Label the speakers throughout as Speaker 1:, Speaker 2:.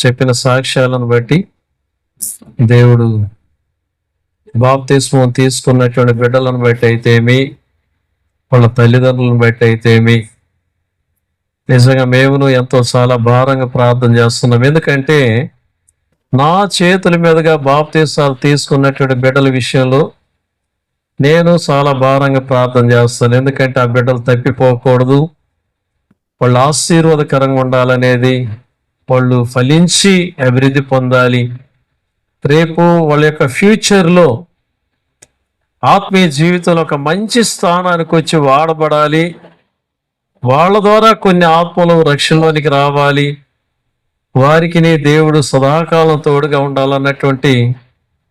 Speaker 1: చెప్పిన సాక్ష్యాలను బట్టి దేవుడు బాప్తిస్మం తీసుకున్నటువంటి బిడ్డలను బట్టి అయితేమి, వాళ్ళ తల్లిదండ్రులను బట్టి అయితేమి, నిజంగా మేమును ఎంతో చాలా భారంగా ప్రార్థన చేస్తున్నాం. ఎందుకంటే నా చేతుల మీదుగా బాప్తిసాలు తీసుకున్నటువంటి బిడ్డల విషయంలో నేను చాలా భారంగా ప్రార్థన చేస్తాను. ఎందుకంటే ఆ బిడ్డలు తప్పిపోకూడదు, వాళ్ళు ఆశీర్వాదకరంగా ఉండాలనేది, వాళ్ళు ఫలించి అభివృద్ధి పొందాలి, రేపు వాళ్ళ యొక్క ఫ్యూచర్లో ఆత్మీయ జీవితంలో ఒక మంచి స్థానానికి వచ్చి వాడబడాలి, వాళ్ళ ద్వారా కొన్ని ఆత్మలు రక్షణలోనికి రావాలి, వారికి నీ దేవుడు సదాకాలం తోడుగా ఉండాలన్నటువంటి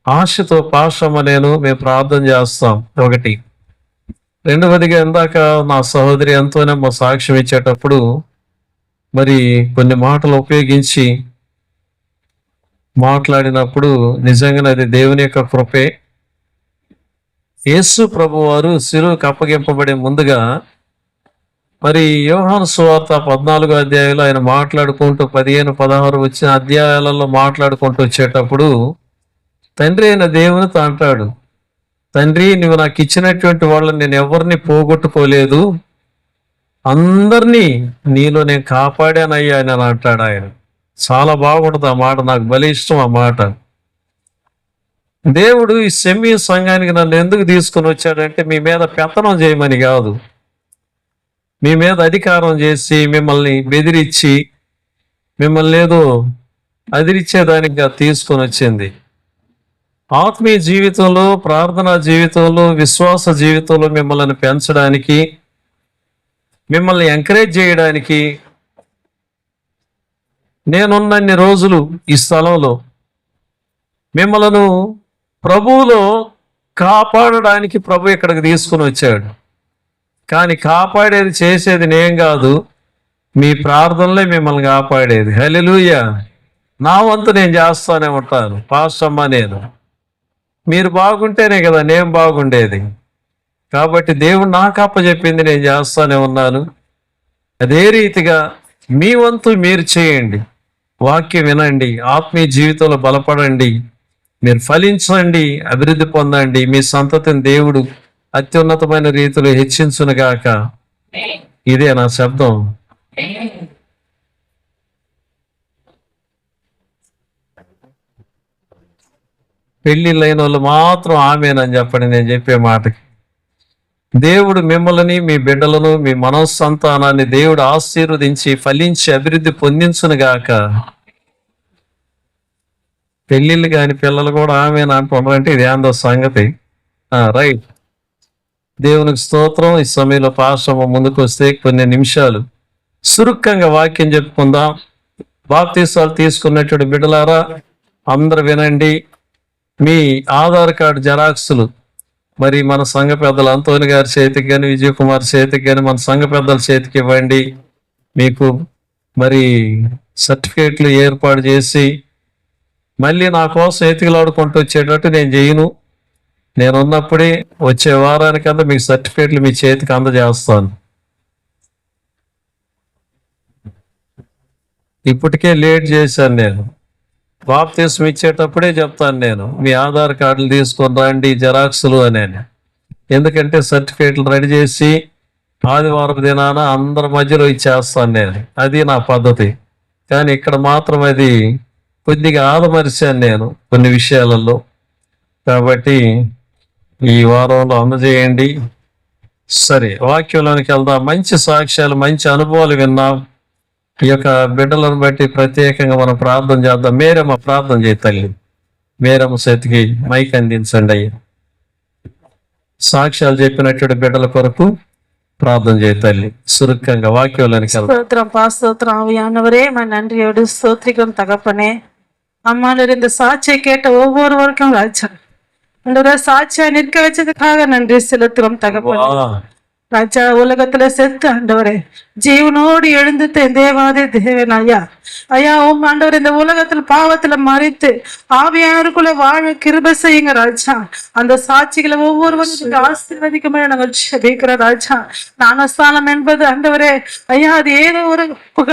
Speaker 1: ఆశతో మేము ప్రార్థన చేస్తాం. ఒకటి. రెండవదిగా ఇందాక నా సహోదరి ఎంతోనేమో సాక్ష్యం ఇచ్చేటప్పుడు మరి కొన్ని మాటలు ఉపయోగించి మాట్లాడినప్పుడు నిజంగానే అది దేవుని యొక్క కృపే. యేసు ప్రభువారు శిలువకు అప్పగింపబడే ముందుగా మరి యోహాను సువార్త 14వ అధ్యాయంలో ఆయన మాట్లాడుకుంటూ 15, 16 వచ్చిన అధ్యాయాలలో మాట్లాడుకుంటూ వచ్చేటప్పుడు తండ్రి అయిన దేవునితో అంటాడు, తండ్రి నువ్వు నాకు ఇచ్చినటువంటి వాళ్ళని నేను ఎవరిని పోగొట్టుకోలేదు, అందరినీ నీలో నేను కాపాడానయ్యా అని అంటాడు ఆయన. చాలా బాగుంటుంది ఆ మాట, నాకు భలే ఇష్టం ఆ మాట. దేవుడు ఈ సెమీ సంఘానికి నన్ను ఎందుకు తీసుకుని వచ్చాడంటే మీ మీద పెత్తనం చేయమని కాదు, మీ మీద అధికారం చేసి మిమ్మల్ని బెదిరించి మిమ్మల్ని ఏదో అదిరిచ్చేదానికి తీసుకొని వచ్చింది. ఆత్మీయ జీవితంలో, ప్రార్థనా జీవితంలో, విశ్వాస జీవితంలో మిమ్మల్ని పెంచడానికి, మిమ్మల్ని ఎంకరేజ్ చేయడానికి, నేనున్నన్ని రోజులు ఈ స్థలంలో మిమ్మలను ప్రభువులో కాపాడడానికి ప్రభు ఇక్కడికి తీసుకుని వచ్చాడు. కానీ కాపాడేది చేసేది నేను కాదు, మీ ప్రార్థనలే మిమ్మల్ని కాపాడేది. హల్లెలూయా. నా వంతు నేను చేస్తానే ఉంటాను, పాస్టమ్మ నేను. మీరు బాగుంటేనే కదా నేను బాగుండేది. కాబట్టి దేవుడు నాకు అప్పచెప్పింది నేను చేస్తానే ఉన్నాను. అదే రీతిగా మీ వంతు మీరు చేయండి, వాక్యం వినండి, ఆత్మీయ జీవితంలో బలపడండి, మీరు ఫలించండి, అభివృద్ధి పొందండి, మీ సంతతిని దేవుడు అత్యున్నతమైన రీతిలో హెచ్చించునుగాక. ఇదే నా శబ్దం. పెళ్ళిళ్ళైన వాళ్ళు మాత్రం ఆమేనని చెప్పండి నేను చెప్పే మాటకి. దేవుడు మిమ్మల్ని, మీ బిడ్డలను, మీ మనోసంతానాన్ని దేవుడు ఆశీర్వదించి ఫలించి అభివృద్ధి పొందించునుగాక. పెళ్ళిళ్ళు కాని పిల్లలు కూడా ఆమేన అంటున్నారంటే ఇది ఏందో సంగతి. రైట్. దేవునికి స్తోత్రం. ఈ సమయంలో పాశ్రమ ముందుకు వస్తే కొన్ని నిమిషాలు సురుక్కంగా వాక్యం చెప్పుకుందాం. బాప్తీసాలు తీసుకున్నటువంటి బిడ్డలారా అందరు వినండి. మీ ఆధార్ కార్డు జెరాక్సులు మరి మన సంఘ పెద్దలు అంతోని గారి చేతికి కానీ, విజయ్ కుమార్ చేతికి కానీ, మన సంఘ పెద్దల చేతికి ఇవ్వండి. మీకు మరి సర్టిఫికేట్లు ఏర్పాటు చేసి మళ్ళీ నా కోసం ఎతికిలాడుకుంటూ వచ్చేటట్టు నేను చేయను. నేను ఉన్నప్పుడే వచ్చే వారానికంతా మీకు సర్టిఫికేట్లు మీ చేతికి అందజేస్తాను. ఇప్పటికే లేట్ చేశాను. నేను బాప్తిస్మం ఇచ్చేటప్పుడే చెప్తాను, నేను మీ ఆధార్ కార్డులు తీసుకొని రండి జెరాక్సులు అని. ఎందుకంటే సర్టిఫికేట్లు రెడీ చేసి ఆదివారం దినాన అందరి మధ్యలో ఇచ్చేస్తాను నేను. అది నా పద్ధతి. కానీ ఇక్కడ మాత్రం అది కొద్దిగా ఆదమరిచాను నేను కొన్ని విషయాలలో. కాబట్టి ఈ వారంలో అందజేయండి. సరే, వాక్యంలోనికి వెళ్దాం. మంచి సాక్ష్యాలు, మంచి అనుభవాలు విన్నాం. ఈ యొక్క బిడ్డలను బట్టి ప్రత్యేకంగా మనం ప్రార్థన చేద్దాం. మేరమ్మ ప్రార్థన చేయి తల్లి. మేరమ్మ చేతికి మైక్ అందించండి అయ్యి. సాక్ష్యాలు చెప్పినటువంటి బిడ్డల కొరకు ప్రార్థన చేయి తల్లి. సురుక్కంగా వాక్యంలోనికి వెళ్దాం.
Speaker 2: స్తోత్రం ஆவியானவரே, நன்றியோடு ஸ்தோத்திரிக்கிறோம் தகப்பனே. அம்மாளர் இந்த சாட்சியை கேட்ட ஒவ்வொருவருக்கும் ராஜா சாட்சியா நிற்க வச்சதுக்காக நன்றி செலுத்துறோம் தகப்பனே. ராஜா, உலகத்துல செத்து ஆண்டவரே ஜீவனோடு எழுந்து தேவாதி தேவன் ஐயா ஐயா ஆண்டவர் இந்த உலகத்துல பாவத்துல மறித்து ஆவியானவருக்குள்ள வாழ கிருபை செய்யுங்க ராஜா. அந்த சாட்சிகளை ஒவ்வொருவரும் ஆசீர்வதிக்குமே நாங்கள் ஜெபிக்கிறோம் ராஜா. ஞானஸ்தானம் என்பது ஆண்டவரே ஐயா அது ஏதோ ஒரு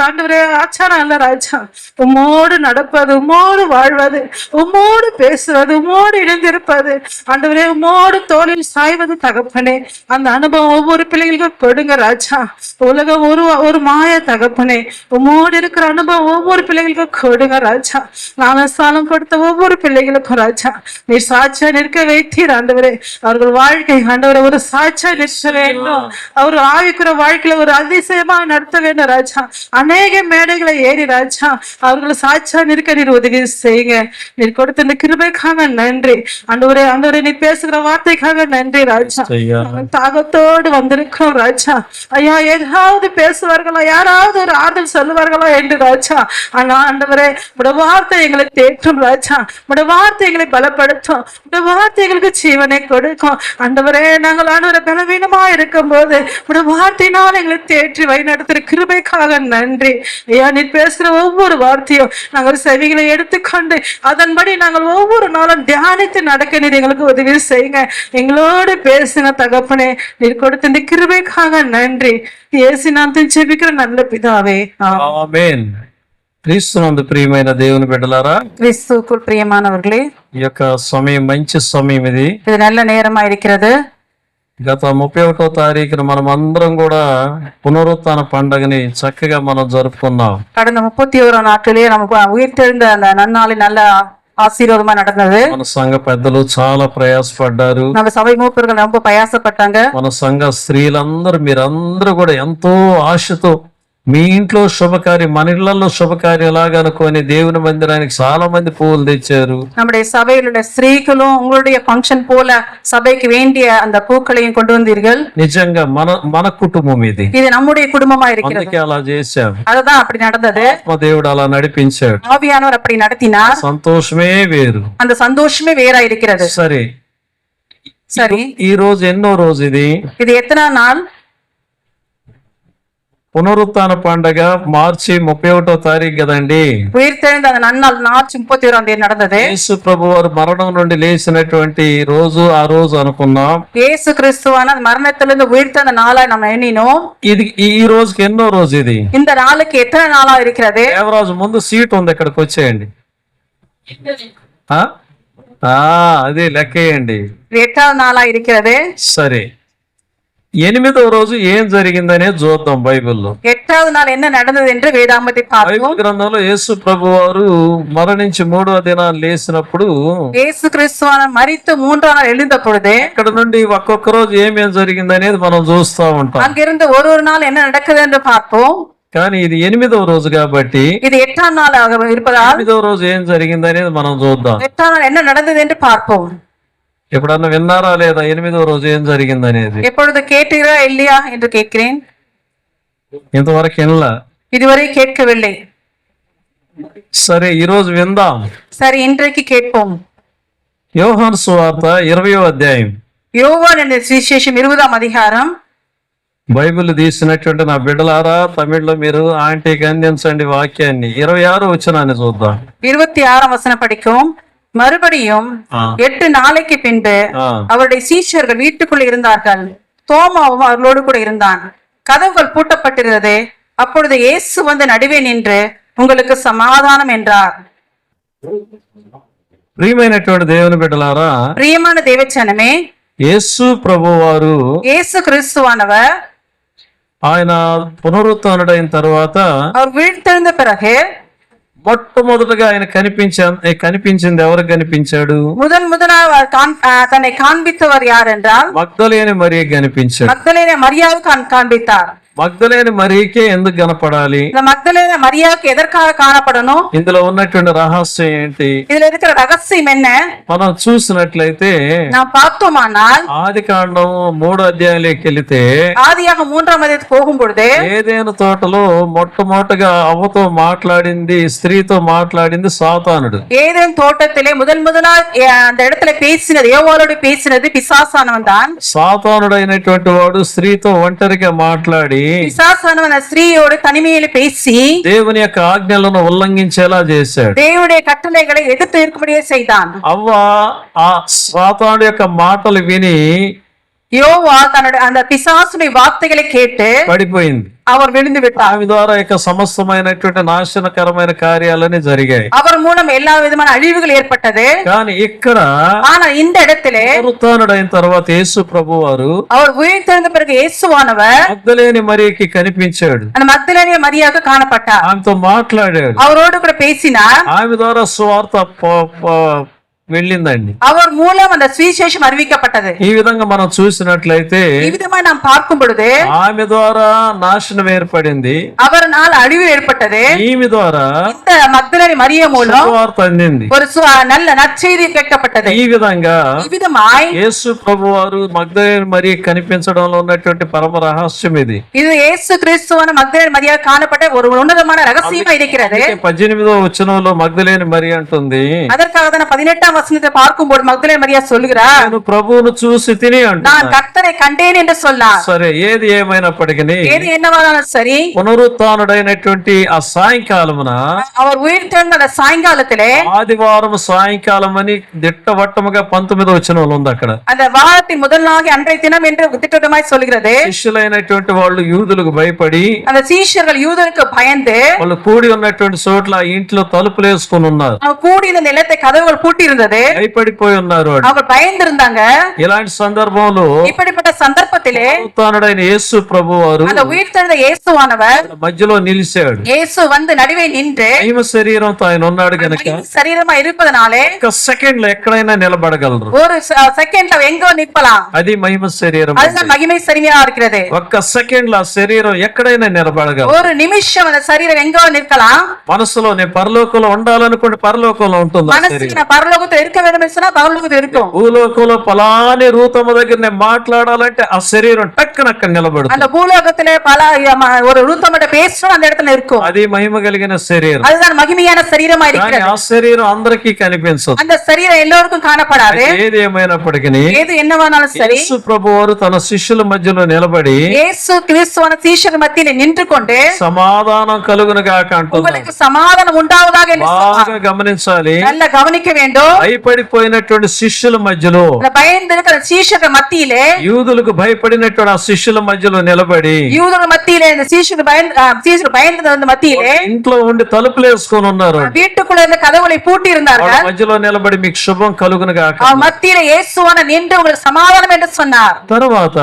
Speaker 2: ஆண்டவரே ஆச்சாரம் அல்ல ராஜா. உம்மோடு நடப்பது, உம்மோடு வாழ்வது, உம்மோடு பேசுவது, உம்மோடு இணைந்திருப்பது ஆண்டவரே, உம்மோடு தோளில் சாய்வது தகப்பனே. அந்த அனுபவம் ஒவ்வொரு பிள்ளைகளுக்கும் கொடுங்க ராஜா. உலகம் ஒரு மாய தகப்பனே, உம்மோடு இருக்கிற அனுபவம் ஒவ்வொரு பிள்ளைகளுக்கும் கொடுங்க ராஜா. ஞானஸ்தானம் கொடுத்த ஒவ்வொரு பிள்ளைகளுக்கும் ராஜா நீர் சாட்சியா நிற்க வைத்தீர் ஆண்டவரே. அவர்கள் வாழ்க்கை ஆண்டவரை ஒரு சாட்சியா நிற்க வேண்டும். அவர் ஆவிக்குற வாழ்க்கையில ஒரு அதிசயமா நடத்த வேண்டும் ராஜா. அநேக மேடைகளை ஏறி ராஜா அவர்களை சாட்சியா நிற்க நீர் உதவி செய்யுங்க. நீர் கொடுத்த இந்த கிருபைக்காக நன்றி ஆண்டவரே. ஆண்டவரே நீ பேசுகிற வார்த்தைக்காக நன்றி ராஜா. தாகத்தோடு வந்திருக்கிறோம் ராஜா. ஐயா ஏதாவது பேசுவார்களா, யாராவது ஒரு ஆறுதல் சொல்லுவார்களா என்று ராஜா. ஆனா ஆண்டவரே உடைய வார்த்தை எங்களை தேற்றும் ராஜா. உடைய வார்த்தை எங்களை பலப்படுத்தும். உடைய வார்த்தை எங்களுக்கு ஜீவனை கொடுக்கும் ஆண்டவரே. நாங்கள் ஆண்டவரை பலவீனமா இருக்கும் போது உடைய வார்த்தையினால் எங்களை தேற்றி வழிநடத்துற கிருபைக்காக நன்றி ஐயா. நீ பேசுற ஒவ்வொரு வார்த்தையும் நாங்கள் செவிகளை எடுத்துக்கொண்டு அதன்படி நாங்கள் ஒவ்வொரு நாளும் தியானித்து நடக்க நீர் எங்களுக்கு உதவி செய்யுங்க. எங்களோடு பேசின தகப்பனே நீர் கொடுத்த இந்த கிருபைக்காக நன்றி. இயேசு நாமத்தில் ஜெபிக்கிற நல்ல பிதாவே,
Speaker 1: ఆమేన్. క్రీస్తునందు ప్రియమైన దేవుని బిడ్డలారా,
Speaker 2: கிறிஸ்துவுக்குள் பிரியமானவர்களே,
Speaker 1: ఈ యొక్క సమయం మంచి సమయం ఇది.
Speaker 2: இது நல்ல நேரமா இருக்கிறது.
Speaker 1: గత 31వ తారీఖున మనం అందరం కూడా పునరుత్థాన పండుగని చక్కగా మనం జరుపుకున్నాం.
Speaker 2: கடந்த 31 நாட்களே நமக்கு உயிர்த்தெழுந்த அந்த நன்னாளி நல்ல ஆசீர்வாதமா நடந்தது.
Speaker 1: మన సంఘ పెద్దలు చాలా ప్రయాసపడ్డారు.
Speaker 2: நம்ம సభை మూపர்கள் ரொம்ப ప్రయాసపட்டாங்க.
Speaker 1: మన సంఘ స్త్రీలందరూ మీరందరూ కూడా ఎంతో ఆశతో మీ ఇంట్లో శుభకార్యం, మన ఇళ్లలో శుభకార్యం లాగా అనుకొని దేవుని మందిరానికి చాలా మంది పువ్వులు తెచ్చారు.
Speaker 2: நம்முடைய சபையில் உள்ள ஸ்திரீகளும் உங்களுடைய ஃபங்க்ஷன் போல சபைக்கு வேண்டிய அந்த பூக்களையும் கொண்டு வந்தீர்கள்.
Speaker 1: నిజంగా మన కుటుంబం ఇది.
Speaker 2: இது நம்முடைய குடும்பமா இருக்கிறது.
Speaker 1: అందుకే అలా చేశాం.
Speaker 2: அதுதான் அப்படி நடந்தது.
Speaker 1: దేవుడు అలా నడిపించాడు.
Speaker 2: ஆவியானவர் அப்படி நடத்தினார்.
Speaker 1: సంతోషమే వేరు.
Speaker 2: அந்த சந்தோஷமே வேறா இருக்கிறது.
Speaker 1: సరే,
Speaker 2: சரி,
Speaker 1: ఈ రోజు ఎన్నో రోజు ఇది?
Speaker 2: இது எத்தனை நாள்?
Speaker 1: పునరుత్థాన పండగ మార్చి 31వ తారీఖు కదండి.
Speaker 2: உயிர்த்தெழுந்த அந்த நன்னாள் மார்ச் 31ஆம் தேதி நடந்தது.
Speaker 1: యేసు ప్రభు వారు మరణం నుండి లేచినటువంటి రోజు ఆ రోజు అనుకున్నాం.
Speaker 2: இயேசு கிறிஸ்துவான மரணத்திலிருந்து உயிர்த்த அந்த நாளை நம்ம எண்ணினோம்.
Speaker 1: ఇది ఈ రోజుకి ఎన్నో రోజు ఇది?
Speaker 2: இந்த நாளுக்கு எத்தனை நாளா இருக்கிறது?
Speaker 1: దేవరాజు ముందు సీట్ ఉంది, ఇక్కడికి వచ్చేయండి. అదే లెక్కేయండి.
Speaker 2: இது 8வது நாளா இருக்கிறது.
Speaker 1: సరే, 8వ రోజు ఏం జరిగిందనే చూద్దాం బైబిల్లో.
Speaker 2: 8வது நாள் என்ன நடந்தது என்று வேதாகமத்தை பார்ப்போம்.
Speaker 1: బైబిల్ గ్రంథంలో యేసు ప్రభు వారు మరణించి 3వ దినాన్ని లేచినప్పుడు
Speaker 2: இயேசு கிறிஸ்துவான மரித்து 3ஆம் நாள் எழுந்த பொழுது
Speaker 1: ఇక్కడ నుండి ఒక్కొక్క రోజు ఏమేం జరిగిందనేది మనం చూస్తా ఉంటాం.
Speaker 2: அங்கிருந்து ஒரு நாள் என்ன நடக்குது என்று பார்ப்போம்.
Speaker 1: కానీ ఇది 8వ రోజు కాబట్టి
Speaker 2: இது 8ஆம் நாளாக இருப்பதால்
Speaker 1: 8వ రోజు ఏం జరిగిందనేది మనం చూద్దాం.
Speaker 2: 8ஆம் நாள் என்ன நடந்தது என்று பார்ப்போம்.
Speaker 1: ఎప్పుడన్నా విన్నారా లేదా 8వ రోజు ఏం జరిగిందనేది?
Speaker 2: எப்பொழுது கேட்டீரா இல்லையா என்று கேட்கிறேன்.
Speaker 1: ఇంతవరకు వినలా.
Speaker 2: இதுவரை கேட்கவில்லை.
Speaker 1: సరే, ఈ రోజు విందాం.
Speaker 2: சரி, இன்றைக்கு கேட்போம்.
Speaker 1: యోహాను సువార్త 20వ అధ్యాయం.
Speaker 2: யோவான் என்ற சுவிசேஷம் 20ஆம் அதிகாரம்.
Speaker 1: బైబిల్ తీసినటువంటి నా బిడ్డలారా, తమిళ్లో మీరు ఆంటీకి అందించండి వాక్యాన్ని. 26వ వచనాన్ని చూద్దాం.
Speaker 2: 26ஆம் வசனம் படிக்கும். மறுபடியும் 8 நாளைக்கு பின்பு அவருடைய சீஷர்கள் வீட்டுக்குள் இருந்தார்கள். தோமாவும் அவர்களோடு கூட இருந்தான். கதவுகள் பூட்டப்பட்டிருந்தது. அப்பொழுது இயேசு வந்து நடுவே நின்று உங்களுக்கு சமாதானம் என்றார்.
Speaker 1: ప్రియమైనటువంటి దేవుని బిడ్డలారా,
Speaker 2: பிரியமான தேவச்சனமே,
Speaker 1: యేసు ప్రభువారు
Speaker 2: இயேசு கிறிஸ்துவானவர்
Speaker 1: ఆయన పునరుత్థానుడైన తర్వాత
Speaker 2: அவர் வீழ்த்தெழுந்த பிறகு
Speaker 1: మొట్టమొదటగా ఆయన కనిపించింది ఎవరికి కనిపించాడు?
Speaker 2: முதலாக தன்னை காண்பித்தவர் யார் என்றால்
Speaker 1: మగ్దలేని మరియకి కనిపించాడు.
Speaker 2: மக்தலேனே மரியாவுக்கு காண்பித்தார்.
Speaker 1: మగ్దలేని మరియకే ఎందుకు కనపడాలి?
Speaker 2: இந்த மக்தலேனே மரியாவுக்கு எதற்காக காணப்படணும்?
Speaker 1: ఇందులో ఉన్నటువంటి రహస్యం ఏంటి?
Speaker 2: இதுல இருக்கிற ரகசியம் என்ன?
Speaker 1: మనం చూసినట్లయితే
Speaker 2: நாம் பார்த்தோமானால்
Speaker 1: ఆది కాండం 3వ అధ్యాయంలోకి వెళితే
Speaker 2: ஆதியாக 3ஆம் அதிகாரத்துக்கு போகும் பொழுது
Speaker 1: ఏదేను తోటలో మొట్టమొదటగా అవ్వతో మాట్లాడింది, స్త్రీతో మాట్లాడింది సాతానుడు.
Speaker 2: ஏதேன் தோட்டத்திலே முதலா அந்த இடத்துல பேசினது, ஏவாளோடு பேசினது பிசாசானவன் தான்.
Speaker 1: సాతానుడైనటువంటి వాడు స్త్రీతో ఒంటరిగా మాట్లాడి
Speaker 2: பிசாசானவன் அந்த ஸ்திரீயோடு தனிமையில பேசி
Speaker 1: దేవుని యొక్క ఆజ్ఞలను ఉల్లంఘించేలా చేశాడు.
Speaker 2: தேவனுடைய கட்டளைகளை எதிர்த்து இருக்கும்படியே செய்தான்.
Speaker 1: అవ్వ ఆ సాతాను యొక్క మాటలు విని
Speaker 2: யோவா தன்னுடைய அந்த பிசாசுடைய வார்த்தைகளை கேட்டு
Speaker 1: పడిపోయింది.
Speaker 2: அவர் விழுந்து விட்டார்.
Speaker 1: ఆమె ద్వారా యొక్క సమస్తమైనటువంటి నాశనకరమైన కార్యాలన్నీ జరిగాయి.
Speaker 2: அவர் மூலம் எல்லா విధమైన అழிவுகள் ఏర్పட்டது.
Speaker 1: కానీ ఇక్కడ
Speaker 2: ஆனா இந்த இடத்திலே
Speaker 1: పునరుత్థానుడైన తర్వాత యేసు ప్రభు వారు
Speaker 2: அவர் உயிர்த்தெழுந்த பிறகு இயேசுவானவர்
Speaker 1: మగ్దలేని మరియకి కనిపించాడు.
Speaker 2: அந்த மக்தலேனிய மரியாக காணப்பட்டார்.
Speaker 1: ఆమెతో మాట్లాడాడు.
Speaker 2: அவரோடு கூட பேசினார்.
Speaker 1: ఆమె ద్వారా సువార్త వెళ్ళిందండి.
Speaker 2: அவர் மூலம் அந்த சுவிசேஷம் அறிவிக்கப்பட்டது.
Speaker 1: ఈ విధంగా మనం చూసినట్లయితే
Speaker 2: ఈ విధமாக நாம் பார்க்கும் பொழுது
Speaker 1: ఆమె ద్వారా నాశనం ఏర్పడింది,
Speaker 2: அவர்னால் அழிவு ஏற்பட்டது.
Speaker 1: ఈమె ద్వారా
Speaker 2: இந்த மக்தலேனி மரியா மூலம்
Speaker 1: సువార్త అందింది.
Speaker 2: ஒரு நல்ல நற்செய்தி கேட்கப்பட்டது.
Speaker 1: ఈ విధంగా
Speaker 2: இவ்விதமாய்
Speaker 1: యేసు ప్రభు వారు మగ్దలేని మరియ కనిపించడంలో ఉన్నటువంటి పరమ రహస్యం ఇది.
Speaker 2: இது இயேசு கிறிஸ்துவான மக்தலேனி மரியா காணப்பட்ட ஒரு உன்னதமான ரகசியமா இருக்கிறது.
Speaker 1: 18వ వచనంలో మగ్దలేని మరియ అంటుంది,
Speaker 2: அதற்காக தான் 18ஆம் வசனத்தை பார்க்கும்போது மக்தலேனி மரியா சொல்லுகிறார்,
Speaker 1: నేను ప్రభువును చూసి తిని అంటున్నా.
Speaker 2: நான் கர்த்தரை கண்டேன் என்று சொன்னார்.
Speaker 1: సరే, ఏది ఏమైనప్పటికీ
Speaker 2: ஏது என்னவானாலும் சரி,
Speaker 1: పునరుత్థానుడైనటువంటి ఆ సాయంకాలమున
Speaker 2: அவர் உயிர்த்தெழுந்த அந்த சாயங்காலத்திலே
Speaker 1: ఆదివారం సాయంకాలం అని దిట్టవట్టముగా 19వ వచనంలో ఉంది. అక్కడ
Speaker 2: அந்த வாரத்தின் முதல் நாள் அன்றைய தினம் என்று திட்டமாய் சொல்கிறது.
Speaker 1: శిష్యులైనటువంటి వాళ్ళు యూదులకు భయపడి
Speaker 2: அந்த சீஷர்கள் யூதருக்கு பயந்து
Speaker 1: వాళ్ళు కూడి ఉన్నటువంటి చోట్ల ఆ ఇంట్లో తలుపులు వేసుకుని ఉన్నారు.
Speaker 2: அவங்க கூடி இந்த நிலத்தை கதவுகள் பூட்டி இருந்தது.
Speaker 1: భయపడిపోయి ఉన్నారు. వాళ్ళు
Speaker 2: அவங்க பயந்திருந்தாங்க.
Speaker 1: ఇలాంటి సందర్భంలో
Speaker 2: இப்படிப்பட்ட சந்தர்ப்பத்திலே
Speaker 1: పునరుత్థానుడైన యేసు ప్రభు వారు
Speaker 2: அந்த உயிர்த்தெழுந்த இயேசுவானவர்
Speaker 1: మధ్యలో నిలిచాడు.
Speaker 2: இயேசு வந்து నడివే నిன்று
Speaker 1: మహిమ శరీరంతో ఆయన ఉన్నాడు గనక
Speaker 2: శరీరமா இருப்பதனாலே
Speaker 1: ఒక సెకండ్ లో ఎక్కడైనా నిలబడగలరు.
Speaker 2: ஒரு செகண்ட்ல எங்கோ நிற்பலாம்.
Speaker 1: అది మహిమ శరీరం.
Speaker 2: அதுதான் மகிமை சரீரமா இருக்கிறது.
Speaker 1: ఒక్క సెకండ్ లో ఆ శరీరం ఎక్కడైనా నిలబడగలరు.
Speaker 2: ஒரு நிமிஷம் அந்த சரீரம் எங்கோ நிற்கலாம்.
Speaker 1: మనసులో నేను పరలోకంలో ఉండాలనుకుంటే పరలోకంలో ఉంటుంది ఆ
Speaker 2: మనసుకి
Speaker 1: శరీరం.
Speaker 2: நான் பரலோகத்துல இருக்க வேண்டும் என்று சொன்னா பரலோகத்துல இருக்கும்.
Speaker 1: భూలోకంలో పలాని రూతమ్మ దగ్గర నేను మాట్లాడాలంటే ఆ శరీరం టక్కన అక్కడ నిలబడుతుంది.
Speaker 2: அந்த பூலோகத்துல பல ஒரு ரூத்தமட்ட பேசணும் அந்த இடத்துல இருக்கும்.
Speaker 1: అది మహిమ కలిగిన శరీరం.
Speaker 2: அதுதான் மகிமையான சரீரமா
Speaker 1: కానీ
Speaker 2: இருக்கிறது.
Speaker 1: ఆ శరీరం అందరికీ కనిపించదు.
Speaker 2: அந்த சரீரம் எல்லோருக்கும் காணப்படாது.
Speaker 1: ఏది ఏమైనప్పటికీ
Speaker 2: ஏது என்னவானாலும் சரி,
Speaker 1: యేసు ప్రభు వారు తన శిష్యుల మధ్యలో నిలబడి
Speaker 2: இயேசு கிறிஸ்துவான சீஷர் மத்தியில நின்று கொண்டு
Speaker 1: సమాధానం కలుగును గాక అంటున్నాడు.
Speaker 2: உங்களுக்கு సమాధానం ఉండావதாக என்று
Speaker 1: బాగా
Speaker 2: சொன்னார்.
Speaker 1: గమనించాలి.
Speaker 2: நல்ல கவனிக்க வேண்டும்.
Speaker 1: భయపడిపోయినటువంటి శిష్యుల మధ్యలో,
Speaker 2: அந்த பயந்திருக்கிற சீஷர்கள் மத்தியிலே,
Speaker 1: యూదులకు భయపడినటువంటి ఆ శిష్యుల మధ్యలో నిలబడి
Speaker 2: யூதர்கள் மத்தியிலே இந்த சீஷர்கள் பயந்து மத்தியிலே
Speaker 1: ఇంట్లో ఉండి తలుపులు వేసుకొని ఉన్నారు.
Speaker 2: வீட்டுக்குள்ள இருந்த கதவுகளை பூட்டி
Speaker 1: వాళ్ళ
Speaker 2: இருந்தார்கள்.
Speaker 1: మధ్యలో నిలబడి మీకు శుభం కలుగును గాక.
Speaker 2: அவர் மத்தியில இயேசுவான நின்று உங்களுக்கு சமாதானம் என்று சொன்னார்.
Speaker 1: తర్వాత